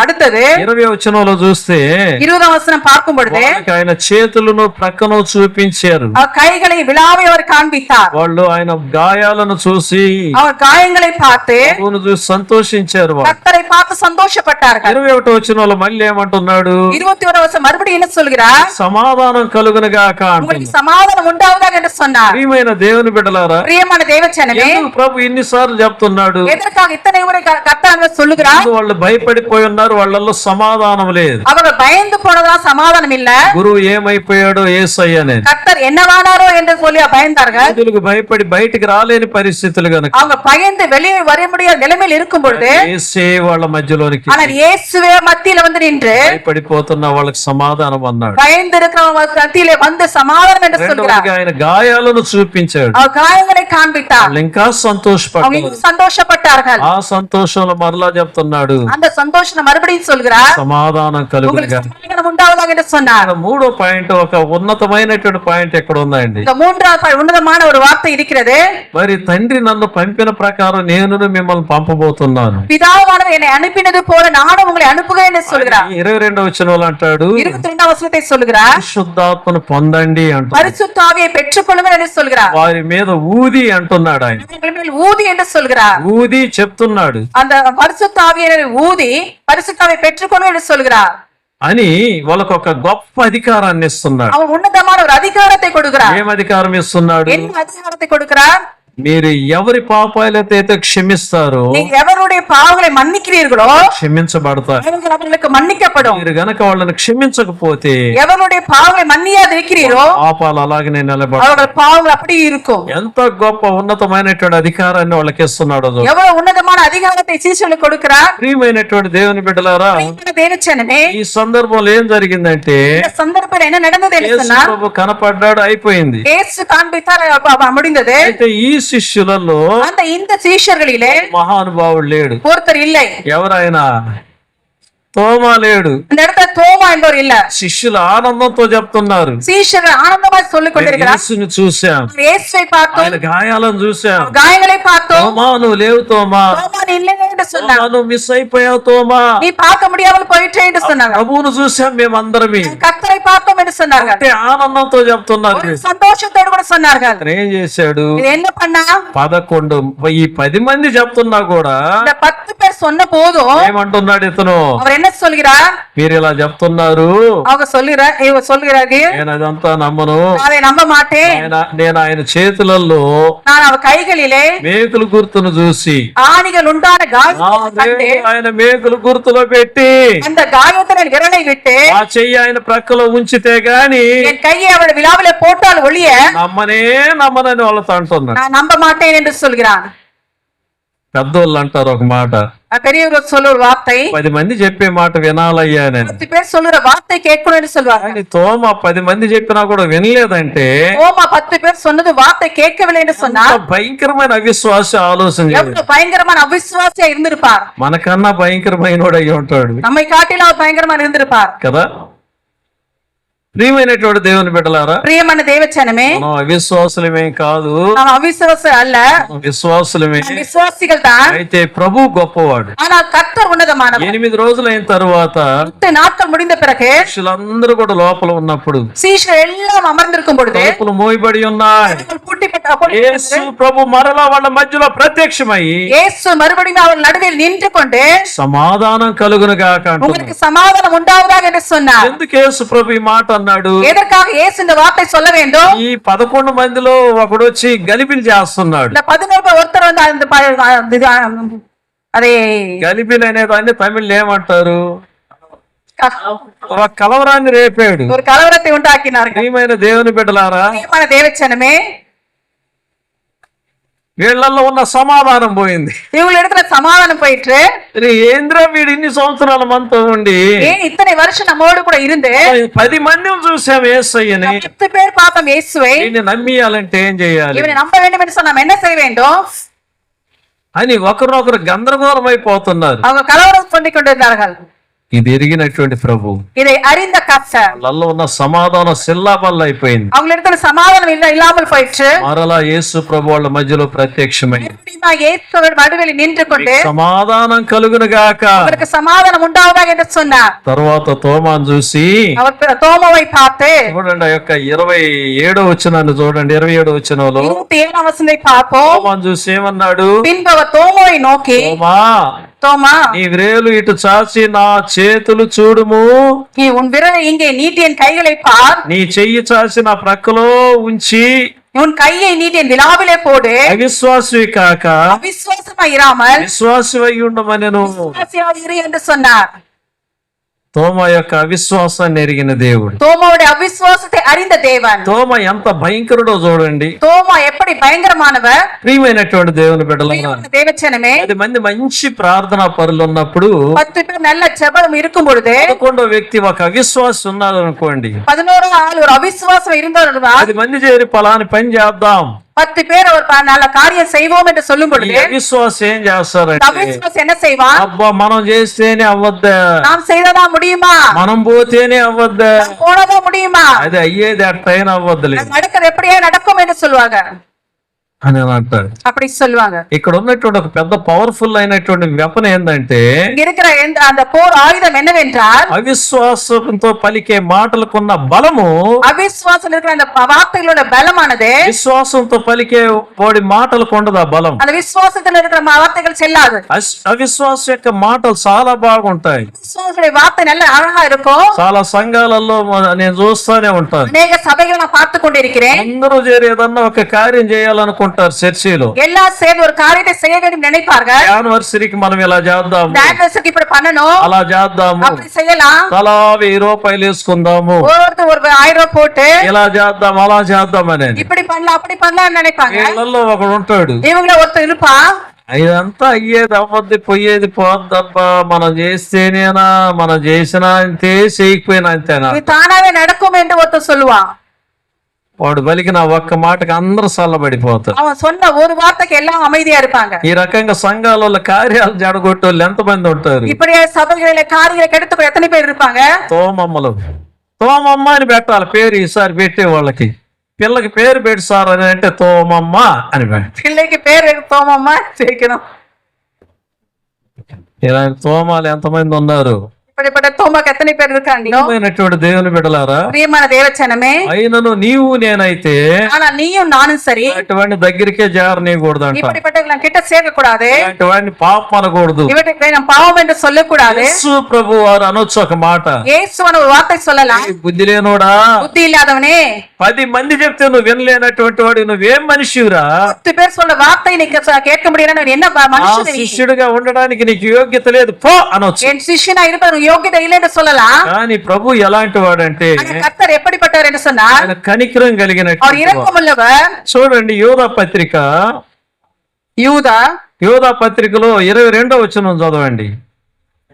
Speaker 2: அடுத்தது
Speaker 1: 20వ వచనంలో చూస్తే
Speaker 2: 20ஆம் வசனம் பார்க்கும் பொழுது
Speaker 1: వాళ్ళకి ఆయన చేతులను ప్రక్కను చూపించారు.
Speaker 2: அவர் கைகளை விழாவை அவர் காண்பித்தார்.
Speaker 1: వాళ్ళు ఆయన గాయాలను చూసి
Speaker 2: அவர் காயங்களை பார்த்து
Speaker 1: ప్రభువును చూసి సంతోషించారు. వాళ్ళు
Speaker 2: கர்த்தரை பார்த்து சந்தோஷப்பட்டார்கள்.
Speaker 1: 21వ వచనంలో మళ్ళీ ఏమంటున్నాడు?
Speaker 2: 21ஆம் வசனம் மறுபடியும் என்ன சொல்கிறார்?
Speaker 1: సమాధానం కలుగును గాక
Speaker 2: உங்களுக்கு
Speaker 1: అంటున్నాడు.
Speaker 2: సమాధానం ఉండావதாக என்று சொன்னார்.
Speaker 1: ప్రియమైన దేవుని బిడ్డలారా,
Speaker 2: பிரியமான தேவச்சனமே,
Speaker 1: ఎందుకు ప్రభు ఇన్నిసార్లు చెప్తున్నాడు?
Speaker 2: எதற்காக இத்தனை முறை கர்த்தர் சொல்லுகிறார்?
Speaker 1: వాళ్ళు భయపడిపోయి ఉన్నారు, వాళ్ళల్లో సమాధానం లేదు.
Speaker 2: அவர்கள் பயந்து போனதா சமாதானம் இல்ல.
Speaker 1: గురువు ఏమైపోయాడో యేసయ్యనే.
Speaker 2: கர்த்தர் என்னவானாரோ என்று சொல்லி பயந்தார்கள்.
Speaker 1: యూదులకు భయపడి బయటికి రాలేని పరిస్థితులు గనుక
Speaker 2: அவங்க பயந்து வெளியே வர முடியாத நிலைமையில் இருக்கும் பொழுது
Speaker 1: యేసే వాళ్ళ మధ్యలోనికి
Speaker 2: ஆனால் இயேசுவே மத்தியில வந்து நின்று
Speaker 1: భయపడిపోతున్న వాళ్ళకి సమాధానం అన్నాడు.
Speaker 2: பயந்து இருக்கிறவங்க மத்தியிலே வந்து சமாதானம் என்று சொல்கிறார்.
Speaker 1: రెండవదిగా ఆయన గాయాలను చూపించాడు.
Speaker 2: அவர் காயங்களை காண்பித்தார்.
Speaker 1: వాళ్ళు ఇంకా
Speaker 2: அவங்க
Speaker 1: సంతోషపడ్డారు.
Speaker 2: இன்னும் சந்தோஷப்பட்டார்கள்.
Speaker 1: ఆ సంతోషంలో మరలా చెప్తున్నాడు,
Speaker 2: அந்த சந்தோஷம் மறுபடியும் சொல்கிறார்,
Speaker 1: సమాధానం కలుగునుగా.
Speaker 2: உங்களுக்கு சமாதானம் உண்டாவதாக என்று சொன்னார்.
Speaker 1: మూడో పాయింట్, ఒక ఉన్నతమైనటువంటి పాయింట్ ఎక్కడ ఉందండి?
Speaker 2: இந்த மூன்றாவது உன்னதமான ஒரு வார்த்தை இருக்கிறது.
Speaker 1: మరి తండ్రి నన్ను పంపిన ప్రకారం నేను మిమ్మల్ని పంపబోతున్నాను.
Speaker 2: பிதாவானவர் என்னை அனுப்பினது போல நானும் உங்களை அனுப்புகிறேன் என்று சொல்கிறார்.
Speaker 1: 22వ వచనంలో అంటాడు,
Speaker 2: 22ஆம் வசனத்தை சொல்கிறார்,
Speaker 1: పరిశుద్ధాత్మను పొందండి అంటున్నాడు.
Speaker 2: பரிசுத்த ஆவியை பெற்றுக்கொள்ளுங்கள் என்று சொல்கிறார்.
Speaker 1: వారి మీద ఊది అంటున్నాడు ఆయన.
Speaker 2: அவர்கள் மேல் ஊதி என்று சொல்கிறார்.
Speaker 1: ఊది చెప్తున్నాడు
Speaker 2: அந்த பரிசுத்த ஆவியை ஊதி பரிசுத்த ஆவியை பெற்றுக்கொள்ளுங்கள் என்று சொல்கிறார்.
Speaker 1: అని వాళ్ళకు ఒక గొప్ప అధికారాన్ని ఇస్తున్నాడు.
Speaker 2: அவர் உன்னதமான ஒரு அதிகாரத்தை கொடுக்கிறார்.
Speaker 1: ఏం అధికారం ఇస్తున్నాడు?
Speaker 2: என்ன அதிகாரத்தை கொடுக்கிறார்?
Speaker 1: మీరు ఎవరి పాపాలైతే క్షమిస్తారో
Speaker 3: நீங்க எவருடைய பாவங்களை மன்னிக்கிறீர்களோ
Speaker 1: క్షమించబడతారు.
Speaker 3: அவர்கள் அவர்களுக்கு மன்னிக்கப்படும்.
Speaker 1: మీరు గనక వాళ్ళని క్షమించకపోతే
Speaker 3: எவருடைய பாவங்களை மன்னியாது இருக்கிறீரோ
Speaker 1: పాపాలు అలాగనే నిలబడతాయి.
Speaker 3: அவர்கள் பாவங்கள் அப்படியே இருக்கும்.
Speaker 1: ఎంత గొప్ప ఉన్నతమైనటువంటి అధికారాన్ని వాళ్ళకి ఇస్తున్నాడో చూడండి.
Speaker 3: எவ்வளவு ఉన్నதமான அதிகாரத்தை சீஷர்களுக்கு கொடுக்கிறார்.
Speaker 1: ప్రియమైనటువంటి దేవుని బిడ్డలారా,
Speaker 3: தேவச்சனமே,
Speaker 1: ఈ సందర్భంలో ఏం జరిగిందంటే
Speaker 3: இந்த சந்தர்ப்பத்தில் என்ன நடந்தது என்று
Speaker 1: యేసు
Speaker 3: சொன்னால்,
Speaker 1: ప్రభు కనపడ్డాడు, అయిపోయింది.
Speaker 3: இயேசு காண்பித்தார், முடிந்தது.
Speaker 1: అయితే ఈ శిష్యులలో
Speaker 3: அந்த இந்த சீஷர்களிலே
Speaker 1: మహానుభావుడు లేడు.
Speaker 3: ஒருத்தர் இல்லை.
Speaker 1: ఎవరైనా తోమా లేడు.
Speaker 3: இந்த இடத்துல தோமா என்பவர் இல்ல.
Speaker 1: శిష్యులు ఆనందంతో చెప్తున్నారు,
Speaker 3: சீஷர்கள் ஆனந்தமாய் சொல்லிக் கொண்டிருக்கிறார்.
Speaker 1: యేసుని చూశాం,
Speaker 3: இயேசுவை பார்த்தோம்,
Speaker 1: ఆయన గాయాలను చూశాం.
Speaker 3: காயங்களை பார்த்தோம்.
Speaker 1: తోమా నువ్వు లేవు తోమా,
Speaker 3: தோமா நீ இல்லை என்று சொன்னார்.
Speaker 1: తోమా నువ్వు మిస్ అయిపోయావు తోమా,
Speaker 3: நீ பார்க்க முடியாமல் போயிற்றே என்று சொன்னாங்க.
Speaker 1: ప్రభువును చూశాం మేమందరమే.
Speaker 3: கர்த்தரை பார்த்தோம் என்று சொன்னார்கள்.
Speaker 1: అంటే ఆనందంతో చెప్తున్నారు.
Speaker 3: ஒரு சந்தோஷத்தோடு கூட சொன்னார்கள்.
Speaker 1: అతను ఏం చేశాడు?
Speaker 3: இது என்ன பண்ணா,
Speaker 1: 11 ఈ 10 మంది చెప్తున్నా కూడా
Speaker 3: இந்த 10 பேர் சொன்ன போதும்
Speaker 1: ఏమంటున్నాడు ఇతను?
Speaker 3: அவர் என்ன சொல்கிறார்?
Speaker 1: మీరు ఇలా చెప్తున్నారు,
Speaker 3: அவங்க சொல்கிறார்கள்,
Speaker 1: నేను అదంతా నమ్మను.
Speaker 3: அதை நம்ப மாட்டேன்.
Speaker 1: నేను ఆయన చేతులలో
Speaker 3: நான் அவர் கைகளிலே
Speaker 1: మేకులు గుర్తును చూసి
Speaker 3: ஆணிகள் உண்டான காயத்தை கண்டேன்.
Speaker 1: ఆయన మేకులు గుర్తులో పెట్టి
Speaker 3: அந்த காயத்தில் என் விரலை விட்டு
Speaker 1: ఆ చెయ్యి ఆయన ప్రక్కలో ఉంచితే గాని
Speaker 3: என் கையை அவள் விழாவிலே போட்டால் ஒழிய
Speaker 1: నమ్మనని వాళ్ళతో అంటున్నాడు.
Speaker 3: நான் நம்ப மாட்டேன் என்று சொல்கிறான்.
Speaker 1: పెద్దోళ్ళు అంటారు ఒక మాట,
Speaker 3: பெரியவர் சொல்லுற வார்த்தை,
Speaker 1: 10 మంది చెప్పే మాట వినాలయ్యా నేను.
Speaker 3: 10 பேர் சொல்லுற வார்த்தை கேட்கணும் என்று சொல்வார்.
Speaker 1: కానీ తోమ 10 మంది చెప్పినా కూడా వినలేదంటే
Speaker 3: ஓமா 10 பேர் சொன்னது வார்த்தை கேட்கவில்லை என்று சொன்னார்.
Speaker 1: భయంకరమైన అవిశ్వాస ఆలోచన చేయాలి.
Speaker 3: எவ்வளவு பயங்கரமான அவிசுவாசியா இருந்திருப்பார்.
Speaker 1: మనకన్నా భయంకరమైన అయ్యి ఉంటాడు
Speaker 3: நம்மை காட்டிலும் அவர் பயங்கரமா இருந்திருப்பார்
Speaker 1: కదా. ప్రియమైనటువంటి దేవుని బిడ్డలారా,
Speaker 3: பிரியமான தேவச்சனமே,
Speaker 1: మనం అవిశ్వాసులమేం కాదు,
Speaker 3: நாம் అవిశ్వాசம் அல்ல,
Speaker 1: విశ్వాసులమే.
Speaker 3: நாம் விசுவாசிகள் தான்.
Speaker 1: అయితే ప్రభు గొప్పవాడు.
Speaker 3: ஆனால் கர்த்தர் உன்னதமானவர்.
Speaker 1: 8 రోజులైన తరువాత
Speaker 3: 10 நாட்கள் முடிந்த பிறகு
Speaker 1: శిష్యులందరూ కూడా లోపల ఉన్నప్పుడు
Speaker 3: சீஷர்கள் எல்லாம் அமர்ந்திருக்கும் பொழுது
Speaker 1: తలుపులు మోయబడి ఉన్నాయి. యేసు ప్రభు మరలా వాళ్ళ మధ్యలో ప్రత్యక్షమై
Speaker 3: இயேசு மறுபடியும் அவர் நடுவில் நின்று கொண்டு
Speaker 1: సమాధానం కలుగును గాక అంటున్నాడు.
Speaker 3: உங்களுக்கு சமாதானம் உண்டாவதாக என்று சொன்னார்.
Speaker 1: ఎందుకు యేసు ప్రభు ఈ మాట అన్నాడు?
Speaker 3: எதற்காக இயேசு இந்த வார்த்தை சொல்ல வேண்டும்?
Speaker 1: ఈ 11 మందిలో ఒకడు వచ్చి గలిబిలి చేస్తున్నాడు.
Speaker 3: இந்த 11 ஒருத்தர் வந்து அதே
Speaker 1: గలిబిలి అనే దాన్ని తమిళ్లో ఏమంటారు? ఒక కలవరాన్ని రేపాడు.
Speaker 3: ஒரு கலவரத்தை உண்டாக்கினார்கள்.
Speaker 1: ప్రియమైన దేవుని బిడ్డలారా,
Speaker 3: பிரியமான தேவச்சனமே,
Speaker 1: వీళ్ళల్లో ఉన్న సమాధానం పోయింది.
Speaker 3: இவங்களிடத்துல சமாதானம் போயிற்று.
Speaker 1: ఏంద్రా వీడు ఇన్ని సంవత్సరాల మనతో ఉండి
Speaker 3: ஏன் இத்தனை வருஷம் நம்மோடு கூட இருந்து
Speaker 1: 10 మందిని చూసాం యేసయ్యని,
Speaker 3: 10 பேர் பார்த்தோம் இயேசுவை,
Speaker 1: ఈయన్ని నమ్మియాలంటే ఏం చేయాలి
Speaker 3: இவனை நம்ப வேண்டும் என்று சொன்னா நாம் என்ன செய்ய வேண்டும்?
Speaker 1: అని ఒకరినొకరు గందరగోళం అయిపోతున్నారు.
Speaker 3: அவங்க కలవరం பண்ணிக் கொண்டிருந்தார்கள்.
Speaker 1: ఇది ఎరిగినటువంటి ప్రభు
Speaker 3: இதை அறிந்த கர்த்தர்
Speaker 1: వాళ్ళల్లో ఉన్న సమాధానం సిల్లాబల్ల అయిపోయింది.
Speaker 3: அவங்களிடத்துல சமாதானம் இல்லாமல் போயிற்று.
Speaker 1: మరలా యేసు ప్రభు వాళ్ళ మధ్యలో ప్రత్యక్షమై
Speaker 3: இயேசுவின் நடுவில் நின்று கொண்டு
Speaker 1: సమాధానం కలుగును గాక,
Speaker 3: அவருக்கு சமாதானம் உண்டாவதாக என்று சொன்னார்.
Speaker 1: తర్వాత తోమాను చూసి
Speaker 3: அவர் தோமாவை பார்த்து,
Speaker 1: చూడండి ఆ యొక్క 27వ వచనాన్ని చూడండి. 27వ వచనంలో
Speaker 3: 27ஆம் வசனத்தை பார்ப்போம்.
Speaker 1: తోమాను చూసి ఏమన్నాడు?
Speaker 3: பின்பு அவர் தோமாவை நோக்கி,
Speaker 1: తోమా,
Speaker 3: தோமா,
Speaker 1: నీ వ్రేలు ఇటు చాచి నా చేతులు చూడుము,
Speaker 3: நீ உன் விரலை இங்கே நீட்டி என் கைகளை பார்,
Speaker 1: నీ చెయ్యి చాచి నా ప్రక్కలో ఉంచి
Speaker 3: உன் கையை நீட்டி என் விழாவிலே போடு,
Speaker 1: అవిశ్వాసవి కాక
Speaker 3: அவிசுவாசமாய் இராமல்
Speaker 1: విశ్వాసమై ఉండమనెను.
Speaker 3: விசுவாசியாய் இரு என்று சொன்னார்.
Speaker 1: తోమ యొక్క అవిశ్వాసాన్ని ఎరిగిన దేవుడు.
Speaker 3: தோமாவுடைய அவிசுவாசத்தை அறிந்த தேவன்.
Speaker 1: తోమ ఎంత భయంకరుడో చూడండి.
Speaker 3: தோமா எப்படி பயங்கரமானவர்.
Speaker 1: ప్రియమైనటువంటి దేవుని బిడ్డలారా,
Speaker 3: தேவச்சனமே,
Speaker 1: 10 మంది మంచి ప్రార్థనా పరులు ఉన్నప్పుడు
Speaker 3: 10 பேர் நல்ல ஜெபம் இருக்கும் பொழுது
Speaker 1: 11వ వ్యక్తి ఒక అవిశ్వాసం ఉన్నాడు అనుకోండి,
Speaker 3: 11ஆம் ஆள் ஒரு அவிசுவாசம் இருந்தவர்
Speaker 1: 10 మంది చేరి పలాని పని చేద్దాం,
Speaker 3: 10 பேர் அவர் நல்ல காரியம் செய்வோம் என்று சொல்லும்
Speaker 1: ఈ
Speaker 3: பொழுது
Speaker 1: అవిశ్వాసం ఏం చేస్తారంటే,
Speaker 3: அவிசுவாசம் என்ன செய்வான்?
Speaker 1: అబ్బా మనం చేస్తేనే అవ్వద్దా,
Speaker 3: நாம் செய்ததா முடியுமா,
Speaker 1: మనం పోతేనే అవ్వద్దా,
Speaker 3: போனதா முடியுமா,
Speaker 1: అది అయ్యేది అట్టయినా అవ్వద్దులే
Speaker 3: நடக்கிறது எப்படியே நடக்கும் என்று சொல்லுவாங்க.
Speaker 1: అని అంటాడు.
Speaker 3: அப்படி சொல்லுவாங்க.
Speaker 1: ఇక్కడ ఉన్నటువంటి ఒక పెద్ద పవర్ఫుల్ అయినటువంటి వెపన్ ఏంటంటే,
Speaker 3: இங்க இருக்கிற அந்த போர் ஆயுதம் என்னவென்றால்,
Speaker 1: అవిశ్వాసంతో పలికే మాటలకున్న బలము
Speaker 3: அவிசுவாசம் இருக்கிற அந்த வார்த்தைகளோட பலமானது
Speaker 1: విశ్వాసంతో పలికే వాడి మాటలకు ఉండదు. ఆ బలం
Speaker 3: அந்த விசுவாசத்தில் இருக்கிற வார்த்தைகள் செல்லாது.
Speaker 1: అవిశ్వాసం యొక్క మాటలు చాలా బాగుంటాయి.
Speaker 3: விசுவாசத்துடைய வார்த்தை நல்ல அழகா இருக்கும்.
Speaker 1: చాలా సంఘాలలో నేను చూస్తానే ఉంటాను.
Speaker 3: அநேக சபைகளை நான் பார்த்து கொண்டிருக்கிறேன்.
Speaker 1: అందరూ చేరి ఏదన్నా ఒక కార్యం చేయాలనుకుంటారు, అనుకుంటారు చర్చిలో.
Speaker 3: எல்லாம் சேர்ந்து ஒரு காரியத்தை செய்ய வேண்டும் நினைப்பார்கள்.
Speaker 1: యానివర్సరీకి మనం ఇలా చేద్దాము,
Speaker 3: டான்ஸுக்கு இப்படி பண்ணணும்,
Speaker 1: అలా చేద్దాము,
Speaker 3: அப்படி செய்யலாம்,
Speaker 1: తలా 1000 రూపాయలు వేసుకుందాము,
Speaker 3: ஒருத்தர் ஒரு 1000 ரூபாய் போட்டு
Speaker 1: ఇలా చేద్దాం అలా చేద్దాం అని.
Speaker 3: இப்படி பண்ணலாம் அப்படி பண்ணலாம் நினைப்பாங்க.
Speaker 1: వీళ్ళల్లో ఒకడు ఉంటాడు,
Speaker 3: இவங்கள ஒருத்தர் இருப்பான்,
Speaker 1: ఇదంతా అయ్యేది అవ్వద్ది పోయేది పోద్దబ్బా, మనం చేస్తేనేనా, మనం చేసినా అంతే చేయకపోయినా అంతేనా.
Speaker 3: இது தானாவே நடக்கும் என்று ஒருத்தர் சொல்லுவான்.
Speaker 1: వాడు పలికిన ఒక్క మాటకి అందరూ చల్లబడిపోతారు.
Speaker 3: அவன் சொன்ன ஒரு வார்த்தைக்கு எல்லாம் அமைதியா இருப்பாங்க.
Speaker 1: ఈ రకంగా సంఘాలలో కార్యాలు జడగొట్టేవాళ్ళు ఎంతమంది ఉంటారు?
Speaker 3: இப்படியே సభகளிലെ కార్యాలు కెడుతూ ఎత్తని పేరు இருப்பாங்க.
Speaker 1: తోమమ్మలు, తోమమ్మ అని పెట్టాలి పేరు. ఈసారి పెట్టే వాళ్ళకి పిల్లకి పేరు పెట్టి సార్ అని అంటే తోమమ్మ అని పెట్టి,
Speaker 3: పిల్లకి పేరు తోమమ్మ చేయకணும்.
Speaker 1: ఇలాంటి తోమాలు ఎంతమంది ఉన్నారు?
Speaker 3: இப்படிப்பட்ட தோமாக்கு எத்தனை பேர் இருக்காங்க?
Speaker 1: ప్రియమైనటువంటి దేవుని బిడ్డలారా,
Speaker 3: ప్రియమైన దేవచనమే,
Speaker 1: అయినను నీవు నేనైతే
Speaker 3: ஆனா நீயும் நானும் சரி
Speaker 1: అటువంటి దగ్గరికే జారనీయకూడదంట.
Speaker 3: இப்படிப்பட்ட கிட்ட சேர்க்க கூடாது,
Speaker 1: అటువంటి పాపం అనకూడదు.
Speaker 3: இவற்றுக்கு நாம் பாவம் என்று சொல்லக்கூடாது.
Speaker 1: యేసు ప్రభు వారు అనొచ్చు ఒక మాట,
Speaker 3: இயேசுவான ஒரு வார்த்தை சொல்லலாம்,
Speaker 1: "ఈ బుద్ధి లేనోడా,
Speaker 3: புத்தி இல்லாதவனே,
Speaker 1: 10 మంది చెప్తే నువ్వు వినలేనటువంటి వాడు నువ్వేం మనిషివిరా?
Speaker 3: 10 பேர் சொல்ற வார்த்தை நீ கேட்க முடியல, என்ன
Speaker 1: ఆ
Speaker 3: மனுஷன் நீ?
Speaker 1: శిష్యుడిగా ఉండడానికి నీకు యోగ్యత లేదు పో అనొచ్చు.
Speaker 3: என் சிஷ்யனா இருப்பது யோகியதை இல்லை என்று சொல்லலாம்.
Speaker 1: కానీ ప్రభు ఎలాంటి వాడంటే
Speaker 3: ஆனா கர்த்தர் எப்படிப்பட்டவர் என்று சொன்னார்,
Speaker 1: ఆయన కనికరం
Speaker 3: அவர்
Speaker 1: కలిగినట్టు.
Speaker 3: இரக்கமுள்ளவர்.
Speaker 1: చూడండి యోధా పత్రిక,
Speaker 3: యూదా
Speaker 1: యోధా పత్రికలో 22వ వచనం చదవండి.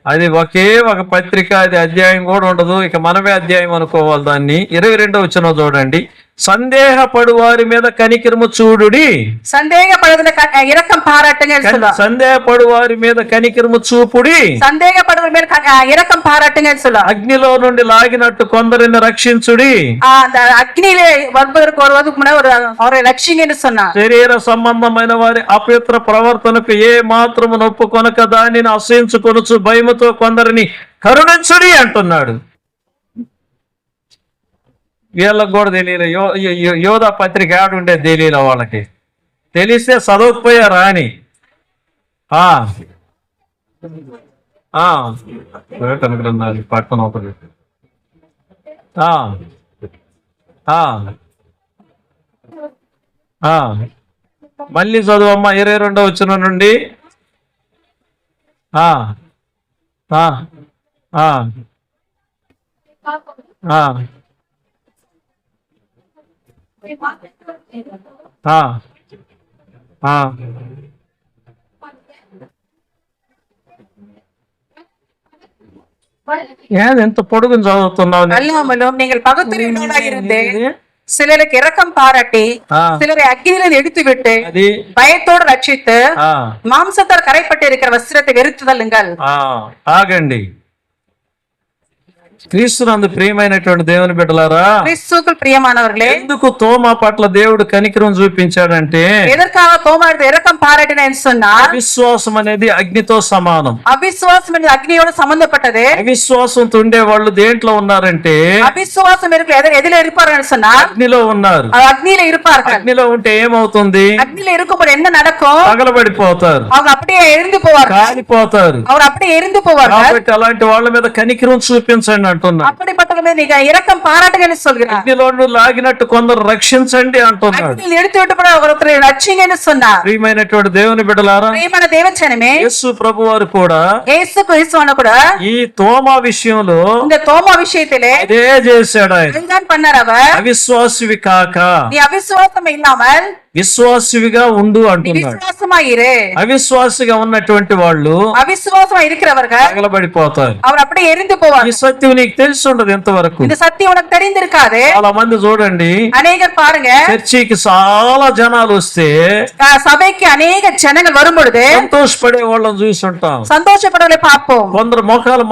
Speaker 1: అది ఒకే ఒక పత్రిక, అది అధ్యాయం కూడా ఉండదు, ఇక మనమే అధ్యాయం అనుకోవాలి దాన్ని. 22వ వచనం చూడండి. సందేహపడు వారి మీద కనికరము చూడుడి,
Speaker 3: சந்தேகப்படுவதில் இரக்கம் பாராட்டுங்க என்று சொல்லுவார்.
Speaker 1: సందేహపడు వారి మీద కనికరము చూపుడి,
Speaker 3: சந்தேகப்படுவதன் மேல் இரக்கம் பாராட்டுங்க என்று சொல்லுவார்.
Speaker 1: అగ్నిలో నుండి లాగినట్టు కొందరిని రక్షించుడి,
Speaker 3: அந்த அக்னியிலே வருவதற்கு வருவதற்கு முன்னாடி ஒரு அவரை லட்சியம் என்று சொன்னார்.
Speaker 1: శరీర సంబంధమైన వారి అపవిత్ర ప్రవర్తనకు ఏ మాత్రము నొప్పుకొనక దానిని అసహించుకొనుచు భయముతో కొందరిని కరుణించుడి అంటున్నాడు. వీళ్ళకి కూడా తెలియలే యోధా పత్రిక ఆడుండే తెలియలే, వాళ్ళకి తెలిస్తే చదవకపోయారా అని. పక్కన ఒకటి మళ్ళీ చదువమ్మా 22వ వచనం నుండి. ఏది ఎంత పొడుగుని చదువుతున్నావు?
Speaker 3: அல்லாமலும் நீங்கள் பகுத்தறிவுள்ளவர்களாக இருந்து சிலருக்கு இரக்கம் பாராட்டி சிலரை அக்னியிலிருந்து எடுத்து விட்டு
Speaker 1: అది
Speaker 3: பயத்தோடு ரட்சித்து
Speaker 1: ఆ
Speaker 3: மாம்சத்தால் கரைப்பட்டு இருக்கிற வஸ்திரத்தை வெறுத்து தள்ளுங்கள்.
Speaker 1: ఆగండి. క్రీస్తునందు ప్రియమైనటువంటి దేవుని బిడ్డలారా,
Speaker 3: கிறிஸ்துவுக்குள் பிரியமானவர்களே,
Speaker 1: ఎందుకు తోమా పట్ల దేవుడు కనికరం చూపించాడంటే,
Speaker 3: எதற்காக தோமாவிற்கு இரக்கம் பாராட்டின என்று சொன்னால்,
Speaker 1: అవిశ్వాసం అనేది అగ్నితో సమానం.
Speaker 3: அவிசுவாசம் என்பது அக்னியோடு சம்பந்தப்பட்டது.
Speaker 1: అవిశ్వాసంతో ఉండే వాళ్ళు దేంట్లో ఉన్నారంటే
Speaker 3: அவிசுவாசம் இருக்கிற எதில இருப்பார்கள் என்று சொன்னால்
Speaker 1: అగ్నిలో ఉన్నారు.
Speaker 3: அக்னியில இருப்பார்கள்.
Speaker 1: అగ్నిలో ఉంటే ఏమవుతుంది?
Speaker 3: அக்னியில இருக்கும்போது என்ன நடக்கும்?
Speaker 1: తగలబడిపోతారు,
Speaker 3: அவங்க அப்படியே எரிந்து போவார்கள்.
Speaker 1: కాలిపోతారు.
Speaker 3: அவர் அப்படியே எரிந்து போவார்கள்.
Speaker 1: కాబట్టి అలాంటి వాళ్ళ మీద కనికరం చూపించండి అంటున్నారు.
Speaker 3: அப்படிப்பட்டவங்க நீங்க இரக்கம் பாராட்டுங்க என்று சொல்கிறார்.
Speaker 1: అగ్నిలో లాగినట్టు కొందరు రక్షించండి అంటున్నాడు.
Speaker 3: அக்னியில் எடுத்து விட்டு போன ஒருத்தரை ரட்சிங்க என்று சொன்னார்.
Speaker 1: ప్రియమైనటువంటి దేవుని బిడ్డలారా,
Speaker 3: ప్రియమైన దేవచనమే,
Speaker 1: యేసు ప్రభు వారు కూడా
Speaker 3: యేసు క్రీస్తును కూడా
Speaker 1: ఈ తోమా విషయంలో
Speaker 3: இந்த தோமா விஷயத்திலே
Speaker 1: అదే చేశాడు. ఆయన
Speaker 3: அதுதான் பண்ணார். அவர்
Speaker 1: అవిశ్వాసివి కాక
Speaker 3: நீ అవిశ్వాసం ఇல்லாமல்
Speaker 1: విశ్వాసివిగా ఉండు అంటున్నాడు.
Speaker 3: విశ్వాసమా ఇరే.
Speaker 1: అవిశ్వాసిగా ఉన్నటువంటి వాళ్ళు
Speaker 3: అవిశ్వాసమా இருக்கிறவர்கள்
Speaker 1: తగలబడిపోతారు.
Speaker 3: அவர் அப்படியே எரிந்து போவார்.
Speaker 1: ఈ సత్యం నీకు తెలిసి ఉండదు ఎంతవరకు.
Speaker 3: இந்த సత్యం உனக்கு தெரிந்திருக்காது.
Speaker 1: చాలా మంది చూడండి,
Speaker 3: அநேகர் பாருங்க,
Speaker 1: చర్చికి చాలా జనాలు వస్తే
Speaker 3: சபைக்கு அநேக ஜனங்கள் வரும் பொழுது
Speaker 1: సంతోషపడే వాళ్ళని చూస్తుంటాం.
Speaker 3: சந்தோஷப்படுவதை பார்ப்போம்.
Speaker 1: కొందరు ముఖాలు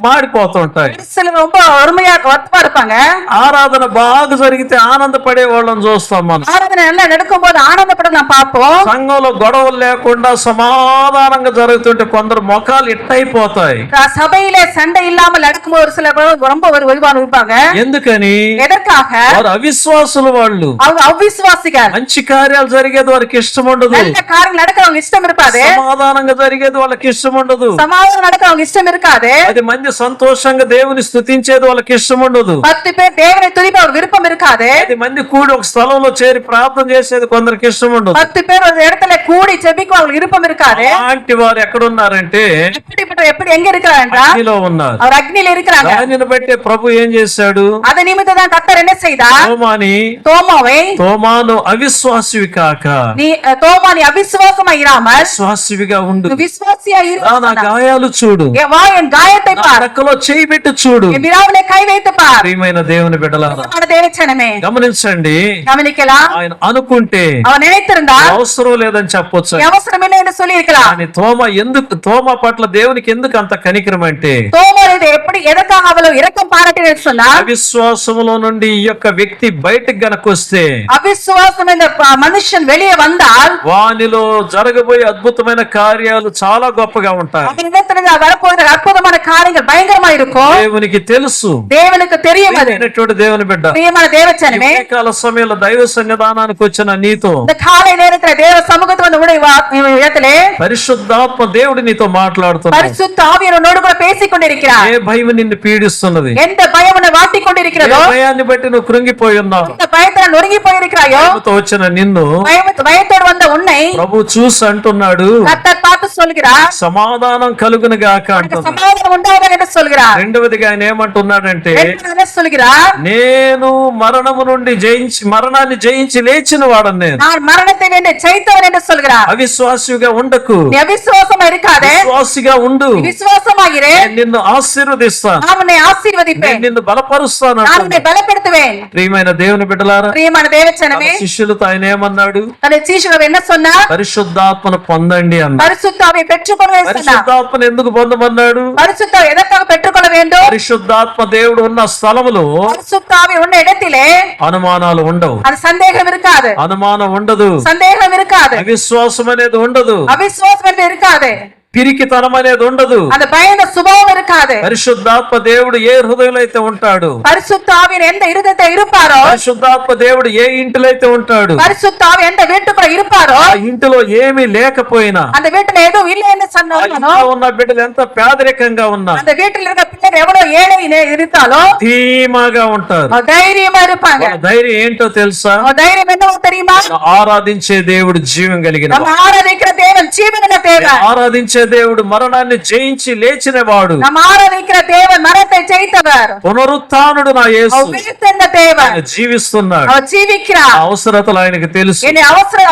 Speaker 1: మాడిపోతుంటాయి.
Speaker 3: சிலர் ரொம்ப அருமையா வருத்தமா இருப்பாங்க.
Speaker 1: ఆరాధన బాగా జరిగితే ఆనందపడే వాళ్ళని చూస్తాం మనం.
Speaker 3: ஆராதனை நல்லா நடக்கும் போது ஆனந்தப்பட நாம் பார்ப்போம்.
Speaker 1: సంఘంలో గొడవలు లేకుండా సమాధానంగా జరుగుతుంటే కొందరు ముఖాలు ఇట్టయిపోతాయి.
Speaker 3: சபையில சண்டை இல்லாமல் நடக்கும் ஒரு சில ரொம்ப வெகுவான இருப்பாங்க.
Speaker 1: ఎందుకని?
Speaker 3: எதற்காக?
Speaker 1: వారు అవిశ్వాసులు. వాళ్ళు
Speaker 3: அவங்க అవిశ్వాసిகள்.
Speaker 1: మంచి కార్యాలు జరిగేది వారికి ఇష్టం ఉండదు.
Speaker 3: நல்ல காரியம் நடக்க அவங்க இஷ்டம் இருக்காது.
Speaker 1: సమాధానంగా జరిగేది వాళ్ళకి ఇష్టం ఉండదు.
Speaker 3: సమాధానం நடக்க அவங்க ఇష్టం இருக்காது.
Speaker 1: 10 మంది సంతోషంగా దేవుని స్తుతించేది వాళ్ళకి ఇష్టం ఉండదు.
Speaker 3: 10 பேர் தேவனை துதிப்ப ஒரு விருப்பம் இருக்காது.
Speaker 1: 10 మంది కూడి ఒక స్థలంలో చేరి ప్రార్థన చేసేది కొందరికి ఇష్టం ఉండదు.
Speaker 3: 10 பேர் ஒரு இடத்துல கூடி ஜெபிக்க அவங்களுக்கு விருப்பம் இருக்காது.
Speaker 1: అలాంటి వారు ఎక్కడ ఉన్నారంటే
Speaker 3: எப்படி எங்க இருக்கிறாங்க என்றால்
Speaker 1: అగ్నిలో ఉన్నారు.
Speaker 3: அவர் அக்னியில இருக்கிறாங்க.
Speaker 1: దానిని బట్టి ప్రభు ఏం చేశాడు?
Speaker 3: அது நிமித்தம் தான் கர்த்தர் என்ன செய்தார்? தோமாவை
Speaker 1: తోమాను అవిశ్వాసివి కాక
Speaker 3: நீ தோமா நீ அவிசுவாசமா இராமல்
Speaker 1: విశ్వాసివిగా ఉండు.
Speaker 3: விசுவாசியா இரு.
Speaker 1: నా గాయాలు చూడు,
Speaker 3: வா என் காயத்தை
Speaker 1: నా
Speaker 3: பார்,
Speaker 1: రెక్కలో చేయి పెట్టి చూడు.
Speaker 3: என் விழாவிலே கை வைத்து பார்.
Speaker 1: ప్రియమైన దేవుని బిడ్డలారా
Speaker 3: మన దేవచనమే
Speaker 1: గమనించండి.
Speaker 3: கவனிக்கலாம்.
Speaker 1: ఆయన అనుకుంటే
Speaker 3: அவன் நினைத்திருந்தால்
Speaker 1: అవసరం లేదని చెప్పొచ్చు,
Speaker 3: அவசரம் இல்லை என்று சொல்லி இருக்கலாம்.
Speaker 1: కానీ తోమా పట్ల దేవునికి ఎందుకు అంత కనికరం అంటే
Speaker 3: தோமா இது எப்படி எதற்காக அவ்வளவு இரக்கம் பாராட்டினு சொன்னால்
Speaker 1: అవిశ్వాసములో నుండి ఈ యొక్క వ్యక్తి బయటకు గనక వస్తే
Speaker 3: அவிசுவாசம் இந்த மனுஷன் வெளியே வந்தால்
Speaker 1: వానిలో జరగబోయే అద్భుతమైన కార్యాలు చాలా గొప్పగా ఉంటాయి.
Speaker 3: அவனிடத்திலிருந்து வரப்போகிற அற்புதமான காரியங்கள் பயங்கரமா இருக்கும்.
Speaker 1: దేవునికి తెలుసు.
Speaker 3: தேவனுக்கு தெரியும். அது
Speaker 1: ప్రియమైనటువంటి దేవుని బిడ్డ,
Speaker 3: பிரியமான தேவச்சனமே
Speaker 1: ఈ కాల సమయంలో దైవ సన్నిధానానికి వచ్చిన నీతో
Speaker 3: இந்த காலை நேரத்துல தேவ சமூகத்துக்கு வந்து உடைய இடத்திலே
Speaker 1: పరిశుద్ధాత్మ దేవుడు నీతో మాట్లాడుతున్నాడు.
Speaker 3: பரிசுத்த ஆவியானவர் உன்னோடு கூட பேசிக் கொண்டிருக்கிறார்.
Speaker 1: ఏ భయం నిన్ను పీడిస్తున్నది?
Speaker 3: எந்த பயம் உன்னை வாட்டிக் கொண்டிருக்கிறதோ,
Speaker 1: ఏ భయాన్ని బట్టి నువ్వు కృంగిపోయి ఉన్నావు?
Speaker 3: இந்த பயத்தால் நொறுங்கி போயிருக்கிறாயோ,
Speaker 1: భయముతో వచ్చిన నిన్ను
Speaker 3: பயத்தோடு வந்த உன்னை
Speaker 1: ప్రభు చూసి అంటున్నాడు,
Speaker 3: கர்த்தர் பார்த்து சொல்கிறார்,
Speaker 1: సమాధానం కలుగును గాక అంటున్నాడు.
Speaker 3: சமாதானம் உண்டாவதாக என்று சொல்கிறார்.
Speaker 1: రెండవదిగా ఆయన ఏమంటున్నాడంటే
Speaker 3: என்ன சொல்கிறார்?
Speaker 1: నేను మరణాన్ని జయించి లేచిన వాడను నేను.
Speaker 3: நான் మరణத்தை வென்று ஜெயித்தவன் என்று சொல்கிறார்.
Speaker 1: అవిశ్వాసిగా ఉండకు,
Speaker 3: நீ அவிசுவாசமா இருக்காதே,
Speaker 1: విశ్వాసిగా ఉండు.
Speaker 3: விசுவாசமாகிறே,
Speaker 1: నేను నిన్ను ఆశీర్వదిస్తాను,
Speaker 3: நான் உன்னை ఆశీర్వదిப்பேன்,
Speaker 1: నేను నిన్ను బలపరుస్తాను
Speaker 3: நான்
Speaker 1: అంటున్నాడు.
Speaker 3: உன்னை பலப்படுத்துவேன்.
Speaker 1: ప్రియమైన దేవుని బిడ్డలారా,
Speaker 3: பிரியமான தேவச்சனமே,
Speaker 1: తన శిష్యులతో ఆయన ఏమన్నాడు?
Speaker 3: தன்னை சீஷர்கள் என்ன சொன்னார்?
Speaker 1: పరిశుద్ధాత్మను పొందండి అన్నాడు.
Speaker 3: பரிசுத்த ஆவியை பெற்றுக்கொள்ள சொன்னார்.
Speaker 1: పరిశుద్ధాత్మను ఎందుకు పొందమన్నాడు?
Speaker 3: பரிசுத்த ஆவியை எதற்காக பெற்றுக்கொள்ள வேண்டும்?
Speaker 1: పరిశుద్ధాత్మ దేవుడు ఉన్న స్థలములో
Speaker 3: பரிசுத்த ஆவி உள்ள இடத்திலே
Speaker 1: అనుమానాలు ఉండవు,
Speaker 3: அது சந்தேகம் இருக்காது,
Speaker 1: అనుమానం ఉండదు,
Speaker 3: சந்தேகம் இருக்காது,
Speaker 1: అవిశ్వాసం అనేది ఉండదు,
Speaker 3: அவிசுவாசம் என்று இருக்காது,
Speaker 1: పిరికితనం అనేది ఉండదు,
Speaker 3: அந்த பயந்த சுபாவம் இருக்காது.
Speaker 1: పరిశుద్ధాత్మ దేవుడు ఏ హృదయంలో అయితే ఉంటాడు,
Speaker 3: பரிசுத்த ஆவியின் எந்த இருதயத்தை இருப்பாரோ,
Speaker 1: పరిశుద్ధాత్మ దేవుడు ఏ ఇంటిలో అయితే ఉంటాడు,
Speaker 3: பரிசுத்த ஆவி எந்த வீட்டுக்குள்ள இருப்பாரோ,
Speaker 1: ఆ ఇంటిలో ఏమీ లేకపోయినా,
Speaker 3: அந்த வீட்டுல எதுவும் இல்லை என்று
Speaker 1: ఆ
Speaker 3: சொன்னாலும்,
Speaker 1: ఇంట్లో ఉన్న బిడ్డలు ఎంత పేదరికంగా ఉన్నా
Speaker 3: அந்த வீட்டில் இருக்க பிள்ளைகள் எவ்வளவு ஏழை இருந்தாலும்
Speaker 1: ధీమాగా ఉంటారు.
Speaker 3: தைரியமா இருப்பாங்க.
Speaker 1: వాళ్ళ ధైర్యం ఏంటో తెలుసా?
Speaker 3: தைரியம் என்னவோ தெரியுமா?
Speaker 1: ఆరాధించే దేవుడు జీవం కలిగిన
Speaker 3: நம்ம ஆராதிக்கிற தேவன் ஜீவனுள்ள தேவன்.
Speaker 1: ఆరాధించే దేవుడు మరణాన్ని జయించి లేచిన వాడు,
Speaker 3: நம்ம ஆராதிக்கிற தேவன் மரணத்தை ஜெயித்தவர்,
Speaker 1: పునరుత్థానుడు నా యేసు.
Speaker 3: அவர் உயிர்த்தெழுந்த தேவன்,
Speaker 1: ఆయన జీవిస్తున్నాడు.
Speaker 3: அவர் ஜீவிக்கிறார்.
Speaker 1: ఆ అవసరతలు ఆయనకు తెలుసు.
Speaker 3: என்னை அவசர